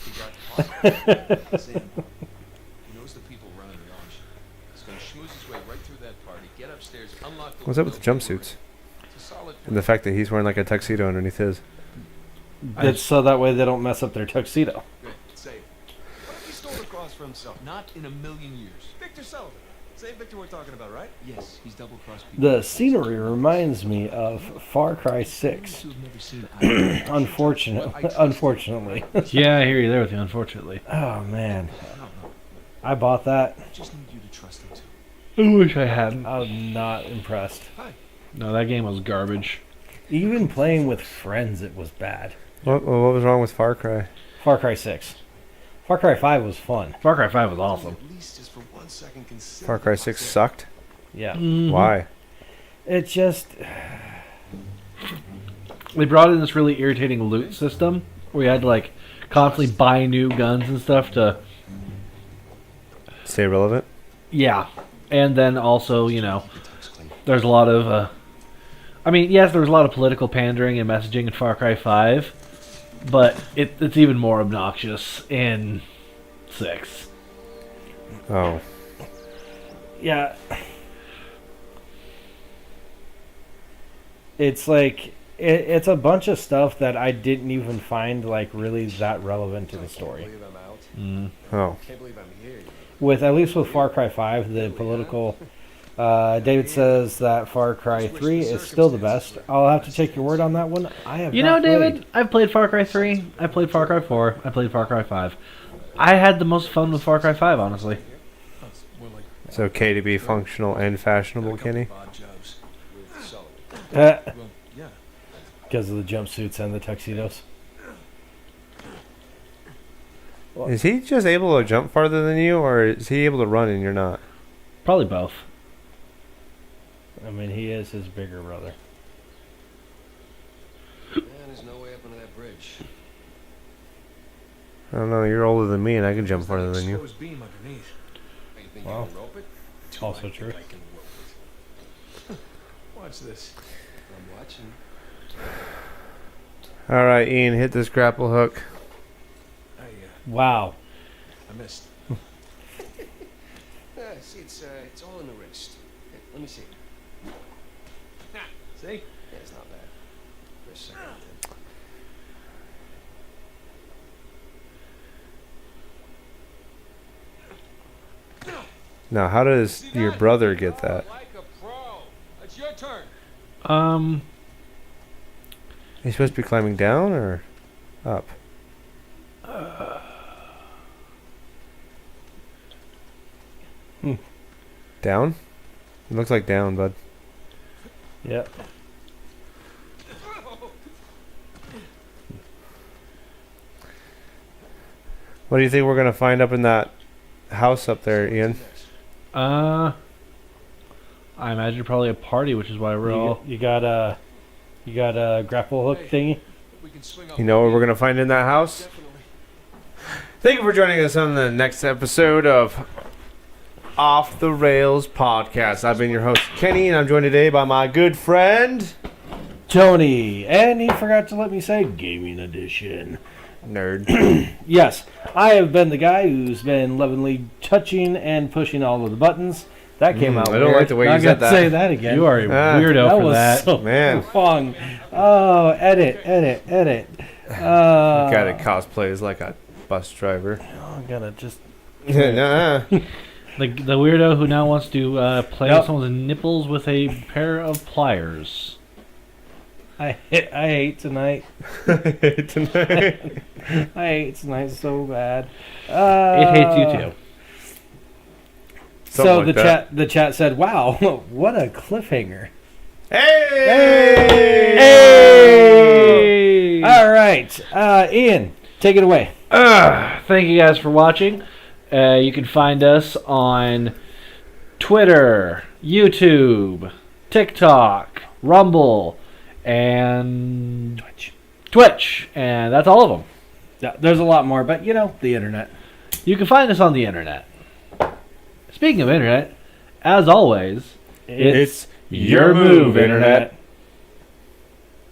What's up with the jumpsuits? And the fact that he's wearing like a tuxedo underneath his. It's so that way they don't mess up their tuxedo. Good, say it. What if he stole the cross for himself? Not in a million years. Victor Sullivan. Same Victor we're talking about, right? Yes, he's double-crossed people. The scenery reminds me of Far Cry 6. Unfortunately. Yeah, I hear you there with you, unfortunately. Oh, man. I bought that. I just need you to trust him too. I wish I hadn't. I'm not impressed. No, that game was garbage. Even playing with friends, it was bad. What was wrong with Far Cry? Far Cry 6. Far Cry 5 was fun. Far Cry 5 was awesome. At least just for 1 second consider Far Cry 6 sucked? Yeah. Why? It just... They brought in this really irritating loot system where you had to like constantly buy new guns and stuff to... Stay relevant? Yeah. And then also, you know, there's a lot of... I mean, yes, there was a lot of political pandering and messaging in Far Cry 5, but it's even more obnoxious in 6. Oh. Yeah. It's like... It's a bunch of stuff that I didn't even find like really that relevant to the story. Oh. Can't believe I'm here. With at least with Far Cry 5, the political... David says that Far Cry 3 is still the best. I'll have to take your word on that one. I have You know, David, I've played Far Cry 3, I played Far Cry 4, I played Far Cry 5. I had the most fun with Far Cry 5, honestly. It's okay to be functional and fashionable, Kenny? Because of the jumpsuits and the tuxedos. Is he just able to jump farther than you, or is he able to run and you're not? Probably both. I mean, he is his bigger brother. Man, there's no way up under that bridge. I don't know, you're older than me and I can jump farther than you. Exposed beam underneath. Hey, you think Wow. you can rope it? Also true. I can rope it. Watch this. I'm watching. Alright, Ian, hit this grapple hook. Wow. I missed. See, it's all in the wrist. Here, let me see. See? Yeah, it's not bad. For a second. Now, how does your brother get that? Like a pro. It's your turn. He's supposed to be climbing down or up? Down? It looks like down, bud. Yep. What do you think we're going to find up in that house up there, Ian? I imagine probably a party, which is why we're all... You got a grapple hook thingy? We can swing You know what we're going to find in that house? Definitely. Thank you for joining us on the next episode of Off the Rails podcast. I've been your host, Kenny, and I'm joined today by my good friend, Tony, and he forgot to let me say gaming edition. Nerd. Yes, I have been the guy who's been lovingly touching and pushing all of the buttons. That came out I don't weird. like the way Not you said gonna that. say that again. You are a Ah, weirdo that for was that. so Man. wrong. Oh, edit. Guy that cosplays like a bus driver. I'm gonna just. Nuh-uh. The weirdo who now wants to play Nope. with someone's nipples with a pair of pliers. I hate tonight. Tonight. I hate tonight so bad. It hates you too. So Something like that. the chat said, "Wow, what a cliffhanger!" Hey! All right, Ian, take it away. Thank you guys for watching. You can find us on Twitter, YouTube, TikTok, Rumble, and Twitch, and that's all of them. Yeah, there's a lot more, but the internet. You can find us on the internet. Speaking of internet, as always, It's your move, internet.